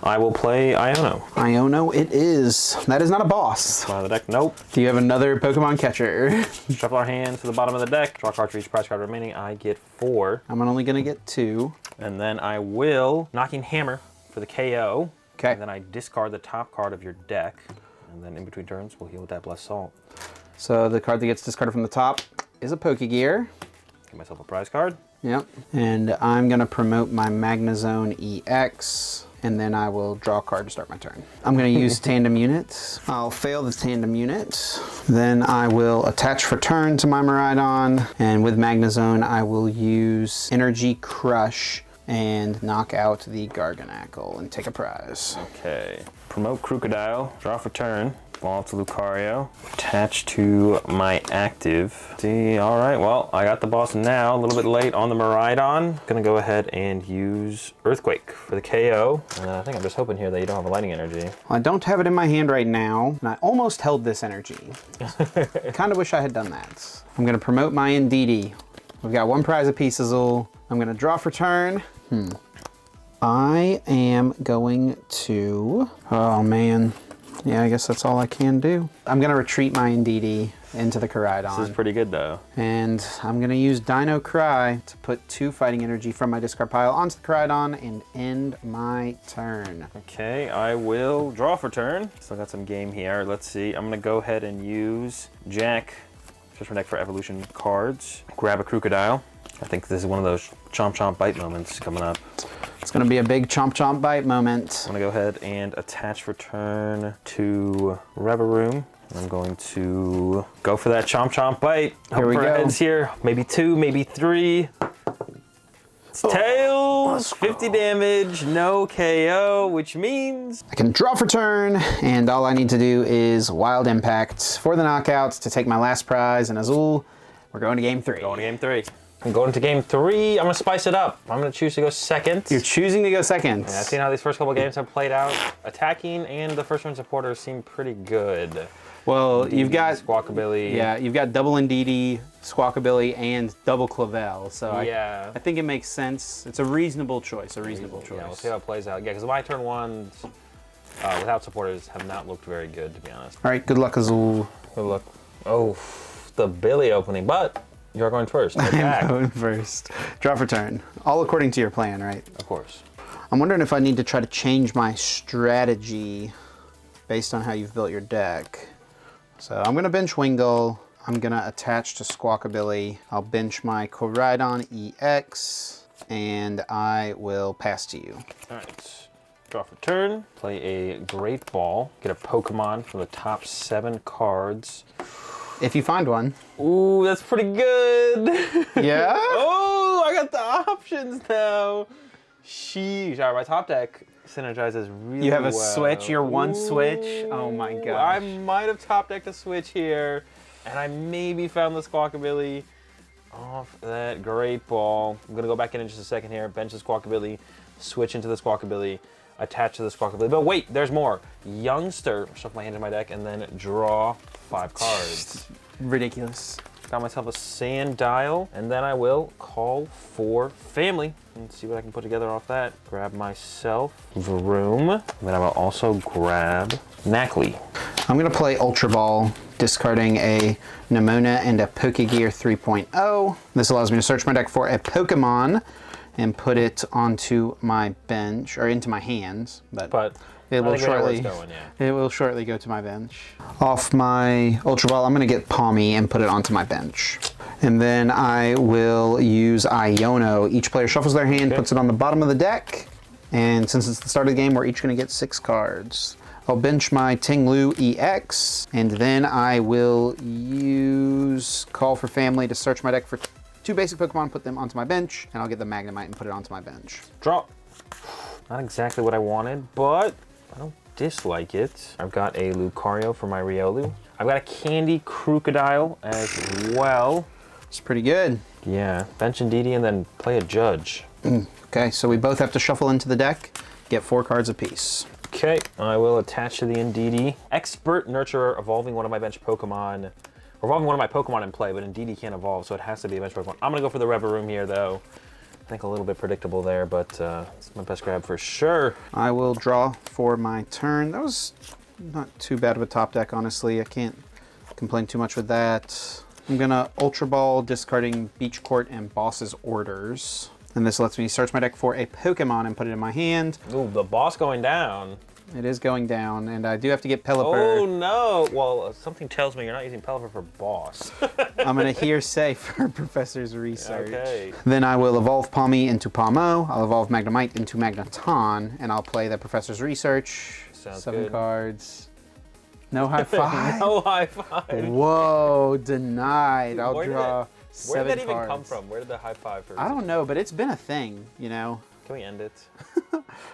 I will play Iono. Iono it is. That is not a boss. Bottom of the deck, nope. Do you have another Pokemon catcher? Shuffle our hands to the bottom of the deck. Draw a card for each prize card remaining. I get 4. I'm only gonna get 2. And then I will Knocking Hammer for the KO. Okay. And then I discard the top card of your deck. And then in between turns, we'll heal with that Blessed Salt. So the card that gets discarded from the top is a Pokegear. Get myself a prize card. Yep. And I'm gonna promote my Magnezone EX, and then I will draw a card to start my turn. I'm gonna use Tandem Unit. I'll fail the Tandem Unit. Then I will attach for turn to my Miraidon, and with Magnezone I will use Energy Crush and knock out the Garganackle and take a prize. Okay. Promote Crocodile. Draw for turn. Fall to Lucario. Attach to my active. See, all right, well, I got the boss now. A little bit late on the Miraidon. Gonna go ahead and use Earthquake for the KO. And I think I'm just hoping here that you don't have a lightning energy. I don't have it in my hand right now, and I almost held this energy. Kind of wish I had done that. I'm gonna promote my Indeedee. We've got 1 prize apiece, Azul. I'm gonna draw for turn. I am going to, oh man. Yeah, I guess that's all I can do. I'm gonna retreat my Indeedee into the Koraidon. This is pretty good though. And I'm gonna use Dino Cry to put 2 fighting energy from my discard pile onto the Koraidon and end my turn. Okay, I will draw for turn. Still got some game here. Let's see. I'm gonna go ahead and use Jack, just for deck for evolution cards. Grab a Crocodile. I think this is one of those chomp chomp bite moments coming up. It's gonna be a big chomp chomp bite moment. I'm gonna go ahead and attach for turn to Reverum. I'm going to go for that chomp chomp bite. Here we Hope for go. heads here. Maybe 2, maybe 3. It's tails, 50 damage, no KO, which means I can draw for turn, and all I need to do is Wild Impact for the knockout to take my last prize. And Azul, we're going to game 3. going to game 3. I'm going to game 3. I'm gonna spice it up. I'm gonna choose to go second. You're choosing to go second. Yeah, I've seen how these first couple games have played out. Attacking and the first run supporters seem pretty good. Well, you've got Squawkabilly. Yeah, you've got double Indeedee, Squawkabilly, and double Clavel. So Yeah. I think it makes sense. It's a reasonable choice. Yeah, we'll see how it plays out. Yeah, because my turn ones without supporters have not looked very good, to be honest. All right, good luck, Azul. Good luck. Oh, the Billy opening, but you're going first. Attack. I'm going first. Draw for turn. All according to your plan, right? Of course. I'm wondering if I need to try to change my strategy based on how you've built your deck. So I'm gonna bench Wingull. I'm gonna attach to Squawkabilly. I'll bench my Koraidon EX, and I will pass to you. All right. Draw for turn. Play a Great Ball. Get a Pokemon from the top 7 cards. If you find one. Ooh, that's pretty good. Yeah? Oh, I got the options now. Sheesh. All right, my top deck synergizes really You have a well. switch, your one switch. Oh my Ooh, gosh. I might have top decked a switch here, and I maybe found the Squawkabilly off that Great Ball. I'm gonna go back in just a second here, bench the Squawkabilly, switch into the Squawkabilly, attach to the Squawkabilly. But wait, there's more. Youngster, shuffle my hand in my deck, and then draw 5 cards. Ridiculous. Got myself a Sandile, and then I will call for family and see what I can put together off that. Grab myself Vroom, and then I will also grab Knackley. I'm gonna play Ultra Ball, discarding a Nemona and a Pokegear 3.0. This allows me to search my deck for a Pokemon and put it onto my bench, or into my hands, but it will shortly go to my bench. Off my Ultra Ball, I'm gonna get Palmy and put it onto my bench. And then I will use Iono. Each player shuffles their hand, puts it on the bottom of the deck, and since it's the start of the game, we're each gonna get 6 cards. I'll bench my Tinglu EX, and then I will use Call for Family to search my deck for 2 basic Pokemon, put them onto my bench, and I'll get the Magnemite and put it onto my bench. Draw. Not exactly what I wanted, but I don't dislike it. I've got a Lucario for my Riolu. I've got a Candy Crocodile as well. It's pretty good. Yeah, bench Indeedee and then play a Judge. Okay, so we both have to shuffle into the deck, get 4 cards apiece. Okay, I will attach to the Indeedee. Expert Nurturer, evolving one of my bench Pokemon. Evolving one of my Pokemon in play, but Indeedee can't evolve, so it has to be a bench Pokemon. I'm gonna go for the Reverum here, though. I think a little bit predictable there, but it's my best grab for sure. I will draw for my turn. That was not too bad of a top deck, honestly. I can't complain too much with that. I'm gonna Ultra Ball, discarding Beach Court and Boss's Orders. And this lets me search my deck for a Pokemon and put it in my hand. Ooh, the boss going down. It is going down, and I do have to get Pelipper. Oh no! Well, something tells me you're not using Pelipper for boss. I'm gonna hearsay for Professor's Research. Okay. Then I will evolve Palmy into Palmo. I'll evolve Magnemite into Magneton, and I'll play the Professor's Research. Sounds 7 good. cards. No high five. No high five. Whoa, denied. I'll Where did draw 7 Where did that even cards. come from? Where did the high five for? I don't know, but it's been a thing, you know. Can we end it?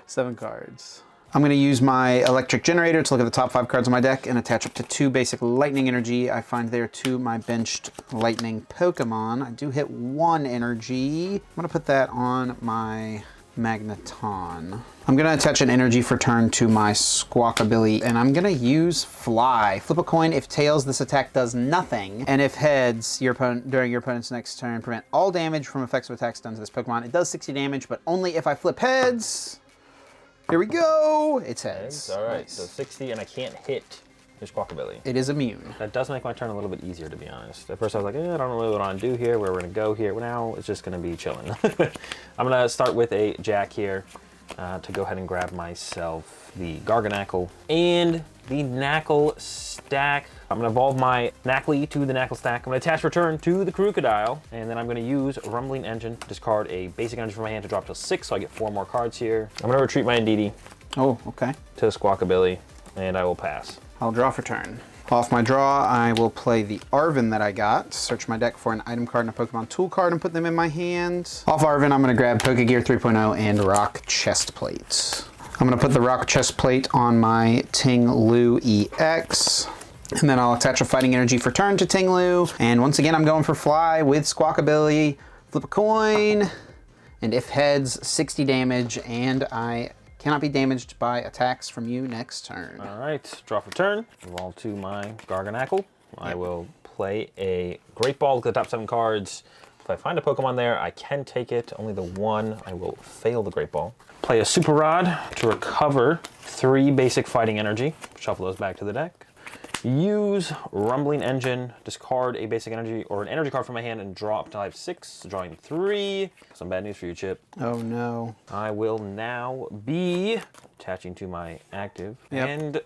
7 cards. I'm going to use my electric generator to look at the top 5 cards on my deck and attach up to 2 basic lightning energy. I find there 2 my benched lightning Pokemon. I do hit 1 energy. I'm going to put that on my Magneton. I'm gonna attach an energy for turn to my Squawkabilly, and I'm gonna use Fly. Flip a coin. If tails, this attack does nothing. And if heads, your opponent during your opponent's next turn, prevent all damage from effects of attacks done to this Pokemon. It does 60 damage, but only if I flip heads. Here we go. It's heads. All right, Nice. so 60, and I can't hit your Squawkabilly. It is immune. That does make my turn a little bit easier, to be honest. At first I was like, I don't really know what I want to do here, where we're going to go here. Well, now it's just going to be chilling. I'm going to start with a Jack here to go ahead and grab myself the Garganackle and the Knackle stack. I'm going to evolve my Knackly to the Knackle stack. I'm going to attach return to the Crocodile, and then I'm going to use Rumbling Engine, discard a basic energy from my hand to drop to 6, so I get 4 more cards here. I'm going to retreat my Indeedee Oh, okay. to the Squawkabilly, and I will pass. I'll draw for turn. Off my draw, I will play the Arven that I got, search my deck for an item card and a Pokemon tool card and put them in my hand. Off Arven, I'm going to grab Pokegear 3.0 and Rock Chest Plate. I'm going to put the Rock Chest Plate on my Ting-Lu EX, and then I'll attach a Fighting Energy for turn to Ting-Lu, and once again I'm going for Fly with Squawkabilly. Flip a coin, and if heads, 60 damage, and I cannot be damaged by attacks from you next turn. All right, draw for turn. Evolve to my Garganackle. I will play a Great Ball with the top 7 cards. If I find a Pokemon there, I can take it. Only the one, I will fail the Great Ball. Play a Super Rod to recover 3 basic fighting energy. Shuffle those back to the deck. Use Rumbling Engine, discard a basic energy or an energy card from my hand and draw up to I have 6, drawing 3. Some bad news for you, Chip. Oh no. I will now be attaching to my active and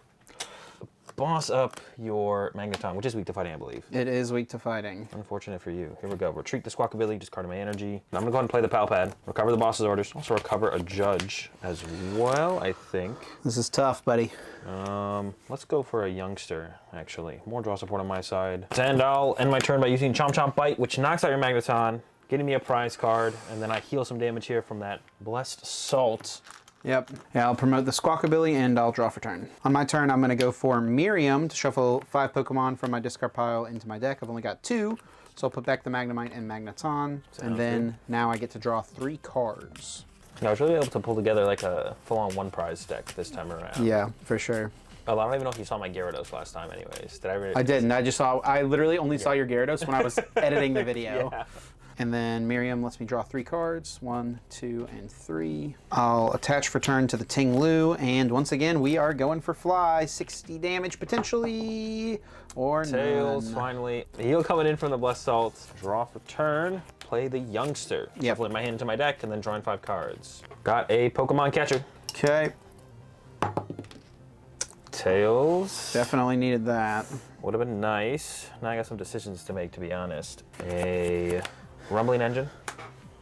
boss up your Magneton, which is weak to fighting, I believe. It is weak to fighting. Unfortunate for you. Here we go. Retreat the Squawkabilly, discard my energy. I'm going to go ahead and play the Pal Pad, recover the boss's orders, also recover a Judge as well, I think. This is tough, buddy. Let's go for a Youngster, actually. More draw support on my side. And I'll end my turn by using Chomp Chomp Bite, which knocks out your Magneton, getting me a prize card, and then I heal some damage here from that Blessed Salt. Yep. Yeah, I'll promote the Squawkabilly and I'll draw for turn. On my turn, I'm going to go for Miriam to shuffle 5 Pokemon from my discard pile into my deck. I've only got 2, so I'll put back the Magnemite and Magneton, and then now I get to draw 3 cards. I was really able to pull together like a full-on 1 prize deck this time around. Yeah, for sure. Oh, I don't even know if you saw my Gyarados last time anyways. Did I really? I didn't. I literally only saw your Gyarados when I was editing the video. Yeah. And then Miriam lets me draw 3 cards, 1, 2, and 3. I'll attach for turn to the Ting-Lu, and once again, we are going for Fly. 60 damage potentially, or Tails, none. finally. Heal coming in from the Blessed Salt. Draw for turn. Play the Youngster. Yep. Shuffling my hand into my deck and then drawing 5 cards. Got a Pokemon Catcher. Okay, Tails. definitely needed that. Would have been nice. Now I got some decisions to make, to be honest. A Rumbling Engine.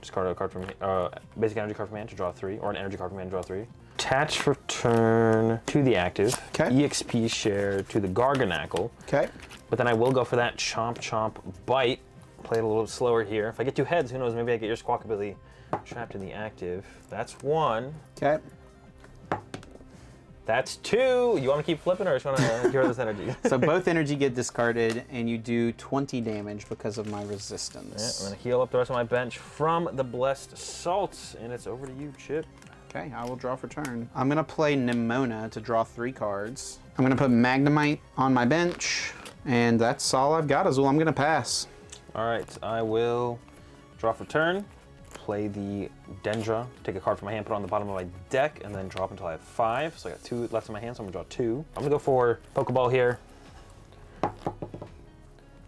Discard a card from basic energy card from hand to draw 3, or an energy card from hand to draw 3. Attach for turn to the active. Okay. EXP share to the Garganackle. Okay. But then I will go for that Chomp Chomp Bite. Play it a little slower here. If I get 2 heads, who knows? Maybe I get your Squawkabilly trapped in the active. That's 1. Okay. That's 2. You want to keep flipping, or just want to hear this energy? So both energy get discarded, and you do 20 damage because of my Yeah, resistance. I'm going to heal up the rest of my bench from the Blessed Salt, and it's over to you, Chip. Okay, I will draw for turn. I'm going to play Nimona to draw 3 cards. I'm going to put Magnemite on my bench, and that's all I've got, Azul. I'm going to pass. All right, I will draw for turn, play the Dendra, take a card from my hand, put it on the bottom of my deck, and then drop until I have 5. So I got 2 left in my hand, so I'm gonna draw 2. I'm gonna go for Pokeball here.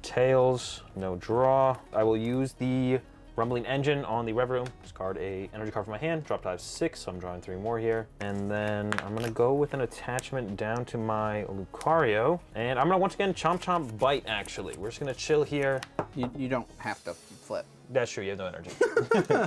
Tails, no draw. I will use the Rumbling Engine on the Rev Room, discard a energy card from my hand, drop to I have 6, so I'm drawing 3 more here. And then I'm gonna go with an attachment down to my Lucario, and I'm gonna once again Chomp Chomp Bite, actually. We're just gonna chill here. You don't have to flip. That's true, you have no energy.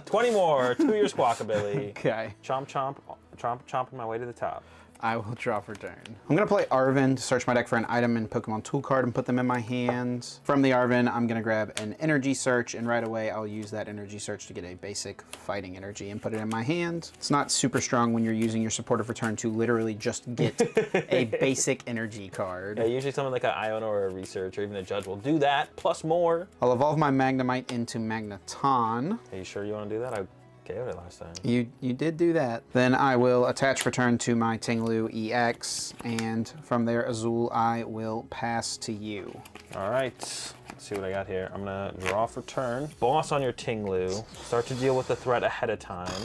20 more to your Squawkabilly. Okay. Chomp, chomp, chomping my way to the top. I will draw for turn. I'm going to play Arven to search my deck for an item and Pokemon tool card and put them in my hand. From the Arven, I'm going to grab an energy search, and right away I'll use that energy search to get a basic fighting energy and put it in my hand. It's not super strong when you're using your supportive return to literally just get a basic energy card. Yeah, usually someone like an Iona or a Research or even a Judge will do that, plus more. I'll evolve my Magnemite into Magneton. Are you sure you want to do that? I KO'd it last time. You did do that. Then I will attach return to my Tinglu EX, and from there, Azul, I will pass to you. All right, let's see what I got here. I'm gonna draw for turn. Boss on your Tinglu. Start to deal with the threat ahead of time.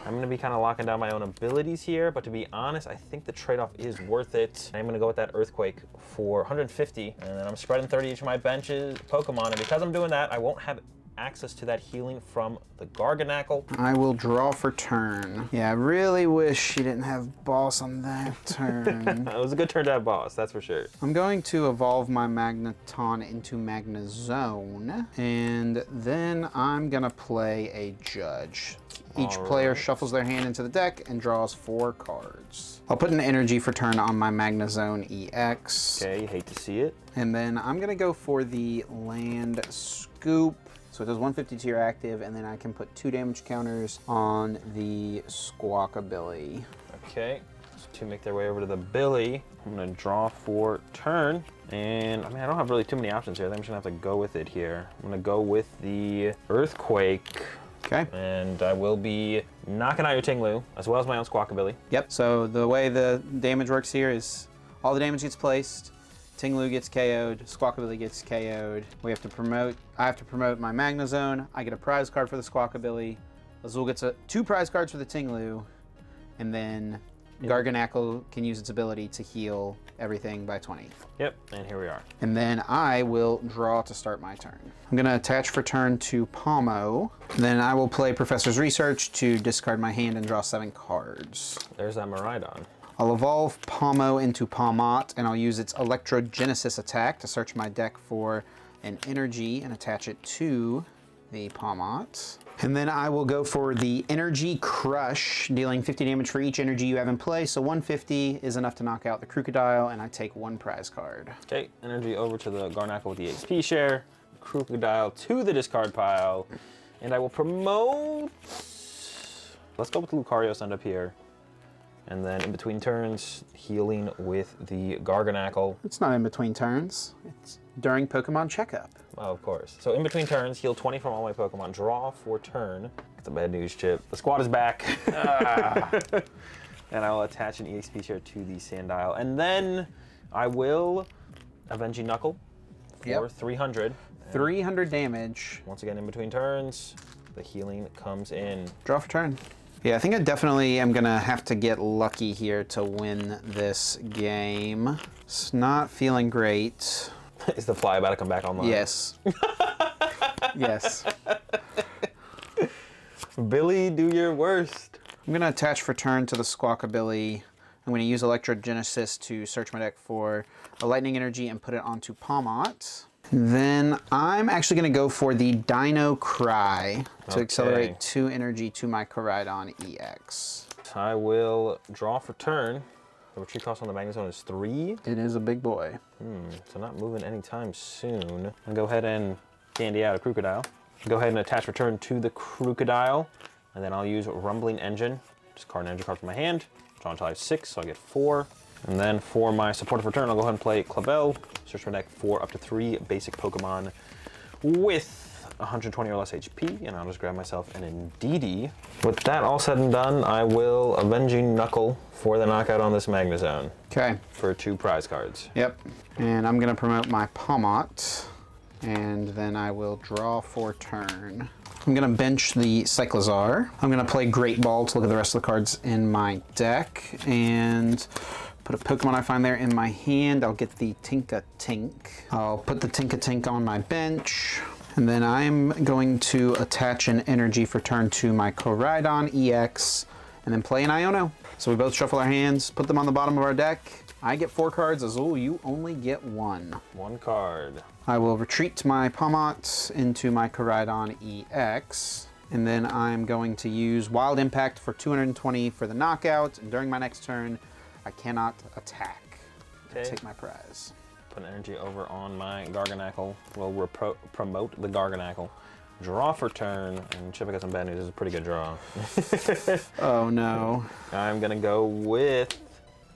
I'm gonna be kind of locking down my own abilities here, but to be honest, I think the trade-off is worth it. I'm gonna go with that Earthquake for 150, and then I'm spreading 30 each of my benches, Pokemon, and because I'm doing that, I won't have access to that healing from the Garganackle. I will draw for turn. Yeah, I really wish you didn't have boss on that turn. It was a good turn to have boss, that's for sure. I'm going to evolve my Magneton into Magnezone, and then I'm gonna play a Judge. Each player shuffles their hand into the deck and draws 4 cards. I'll put an energy for turn on my Magnezone EX. Okay, hate to see it. And then I'm gonna go for the Land Scoop. So it does 150 to your active, and then I can put 2 damage counters on the Squawkabilly. Okay, so to make their way over to the Billy, I'm gonna draw for turn. And I mean, I don't have really too many options here. I think I'm just gonna have to go with it here. I'm gonna go with the Earthquake. Okay. And I will be knocking out your Tinglu, as well as my own Squawkabilly. Yep, so the way the damage works here is all the damage gets placed, Tinglu gets KO'd, Squawkabilly gets KO'd. I have to promote my Magnezone. I get a prize card for the Squawkabilly. Azul gets 2 prize cards for the Tinglu, and then Garganackle can use its ability to heal everything by 20. Yep, and here we are. And then I will draw to start my turn. I'm gonna attach for turn to Pomo. Then I will play Professor's Research to discard my hand and draw 7 cards. There's that Miraidon. I'll evolve Pomo into Palmot, and I'll use its Electrogenesis attack to search my deck for an energy and attach it to the Palmot. And then I will go for the Energy Crush, dealing 50 damage for each energy you have in play. So 150 is enough to knock out the Crocodile, and I take 1 prize card. Okay, energy over to the Garganackle with the XP share, Crocodile to the discard pile, and I will promote. Let's go with Lucario send up here. And then in between turns, healing with the Garganackle. It's not in between turns. It's during Pokemon Checkup. Oh, of course. So in between turns, heal 20 from all my Pokemon. Draw for turn. That's a bad news, Chip. The squad is back. And I will attach an EXP share to the Sandile. And then I will Avenging Knuckle for 300. 300 damage. Once again, in between turns, the healing comes in. Draw for turn. Yeah, I think I definitely am gonna have to get lucky here to win this game. It's not feeling great. Is the fly about to come back online? Yes. Yes. Billy, do your worst. I'm gonna attach for turn to the Squawkabilly. I'm gonna use Electrogenesis to search my deck for a Lightning Energy and put it onto Palmot. Then I'm actually gonna go for the Dino Cry to accelerate 2 energy to my Koraidon EX. I will draw for turn. The retreat cost on the Magnezone is 3. It is a big boy. So not moving anytime soon. I'll go ahead and candy out a Crocodile. Go ahead and attach return to the Crocodile. And then I'll use Rumbling Engine. Discard an energy card from my hand. Draw until I have 6, so I get 4. And then for my supportive return, I'll go ahead and play Clavel. Search my deck for up to 3 basic Pokemon with 120 or less HP, and I'll just grab myself an Indeedee. With that all said and done, I will Avenging Knuckle for the knockout on this Magnezone. Okay. For 2 prize cards. Yep. And I'm gonna promote my Palmot, and then I will draw for turn. I'm gonna bench the Cyclizar. I'm gonna play Great Ball to look at the rest of the cards in my deck, and put a Pokemon I find there in my hand. I'll get the Tinka-Tink. I'll put the Tinka-Tink on my bench. And then I'm going to attach an energy for turn to my Koraidon EX, and then play an Iono. So we both shuffle our hands, put them on the bottom of our deck. I get 4 cards. Azul, you only get 1. 1 card. I will retreat my Palmot into my Koraidon EX. And then I'm going to use Wild Impact for 220 for the knockout. And during my next turn, I cannot attack. Okay. Take my prize. Put an energy over on my Garganackle. We'll promote the Garganackle. Draw for turn, and Chip, I got some bad news. This is a pretty good draw. Oh no. I'm gonna go with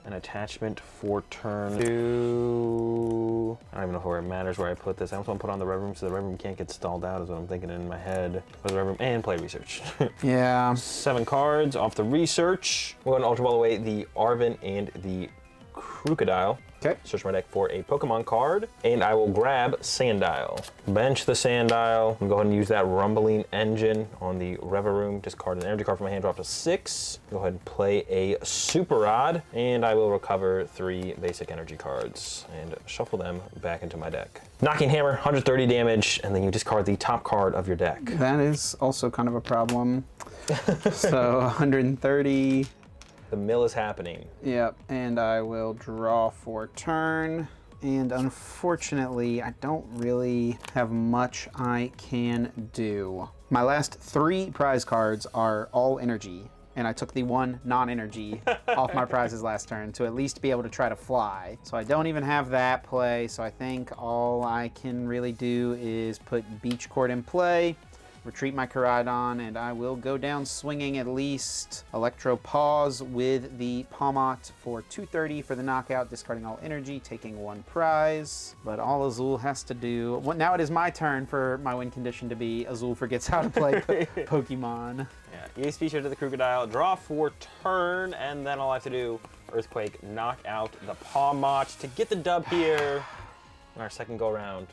an attachment for turn 2. I don't even know where it matters where I put this. I also want to put on the Red Room so the Red Room can't get stalled out is what I'm thinking in my head. For the Red Room and play research. Yeah. 7 cards off the research. We're going to Ultra Ball away the Arvin and the Crocodile. Okay. Search my deck for a Pokemon card, and I will grab Sandile. Bench the Sandile. I'm going to go ahead and use that Rumbling Engine on the Reveroom. Discard an energy card from my hand, drop to 6. Go ahead and play a Super Rod, and I will recover 3 basic energy cards and shuffle them back into my deck. Knocking Hammer, 130 damage, and then you discard the top card of your deck. That is also kind of a problem. So 130. The mill is happening. Yep, and I will draw for turn. And unfortunately, I don't really have much I can do. My last 3 prize cards are all energy, and I took the 1 non-energy off my prizes last turn to at least be able to try to fly. So I don't even have that play, so I think all I can really do is put Beach Court in play, retreat my Koraidon, and I will go down swinging at least. Electro Pause with the Palmot for 230 for the knockout, discarding all energy, taking 1 prize. But all Azul has to do... Well, now it is my turn for my win condition to be Azul forgets how to play Pokemon. Yeah, EA Speech to the Crocodile, draw for turn, and then all I have to do, Earthquake, knock out the Palmot to get the dub here in our second go-around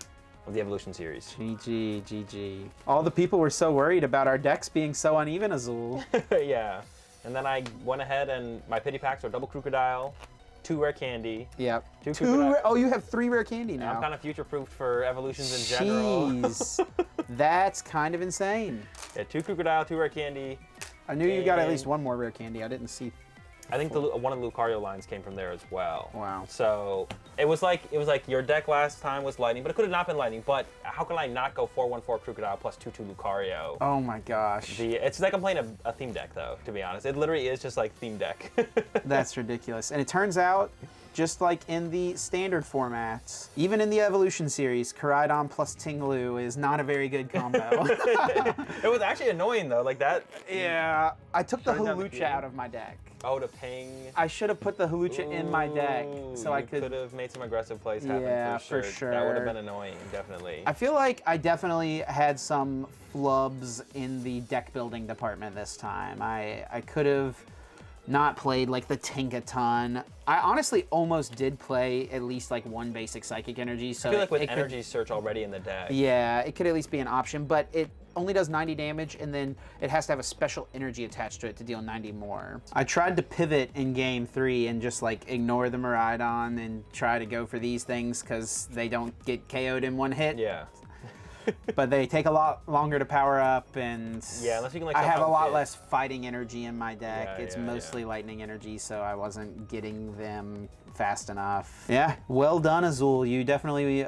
of the Evolution Series. GG, GG. All the people were so worried about our decks being so uneven, Azul. Yeah, and then I went ahead and my pity packs are double Crocodile, 2 rare candy. Yep. 2 2 rare, oh, you have 3 rare candy now. I'm kind of future-proofed for evolutions in general. Jeez. That's kind of insane. Yeah, 2 Crocodile, 2 rare candy. I knew you got at least 1 more rare candy. I didn't see. I think one of the Lucario lines came from there as well. Wow. So it was like your deck last time was lightning, but it could have not been lightning. But how can I not go 4/1/4 Crocodile plus 2/2 Lucario? Oh my gosh. It's like I'm playing a theme deck though, to be honest. It literally is just like theme deck. That's ridiculous. And it turns out, just like in the standard formats, even in the Evolution series, Koraidon plus Tinglu is not a very good combo. It was actually annoying though, like that. Yeah. I took the Shutting down the Hawlucha game. out of my deck. Oh, to ping. I should have put the Hawlucha in my deck so I could have made some aggressive plays happen. Yeah, for for sure. That would have sure. been annoying, definitely. I feel like I definitely had some flubs in the deck building department this time. I could have not played like the Tinkaton. I honestly almost did play at least like 1 basic Psychic Energy. So I feel like with it could- Energy Search already in the deck. yeah, it could at least be an option, but it only does 90 damage, and then it has to have a special energy attached to it to deal 90 more. I tried to pivot in game 3 and just like ignore the Miraidon and try to go for these things because they don't get KO'd in 1 hit. Yeah. But they take a lot longer to power up, and Yeah, unless you can, like, I have a somehow lot get- less fighting energy in my deck. Yeah, It's yeah, mostly lightning energy, so I wasn't getting them fast enough. Yeah, well done, Azul. You definitely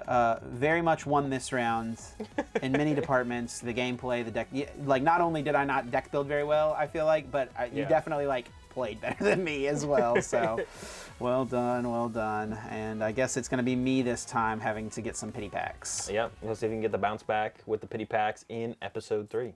very much won this round in many departments. The gameplay, the deck. Like, not only did I not deck build very well, I feel like, but you Yeah. definitely like played better than me as well. So, well done, well done. And I guess it's going to be me this time having to get some pity packs. Yep. Let's see if we can get the bounce back with the pity packs in episode 3.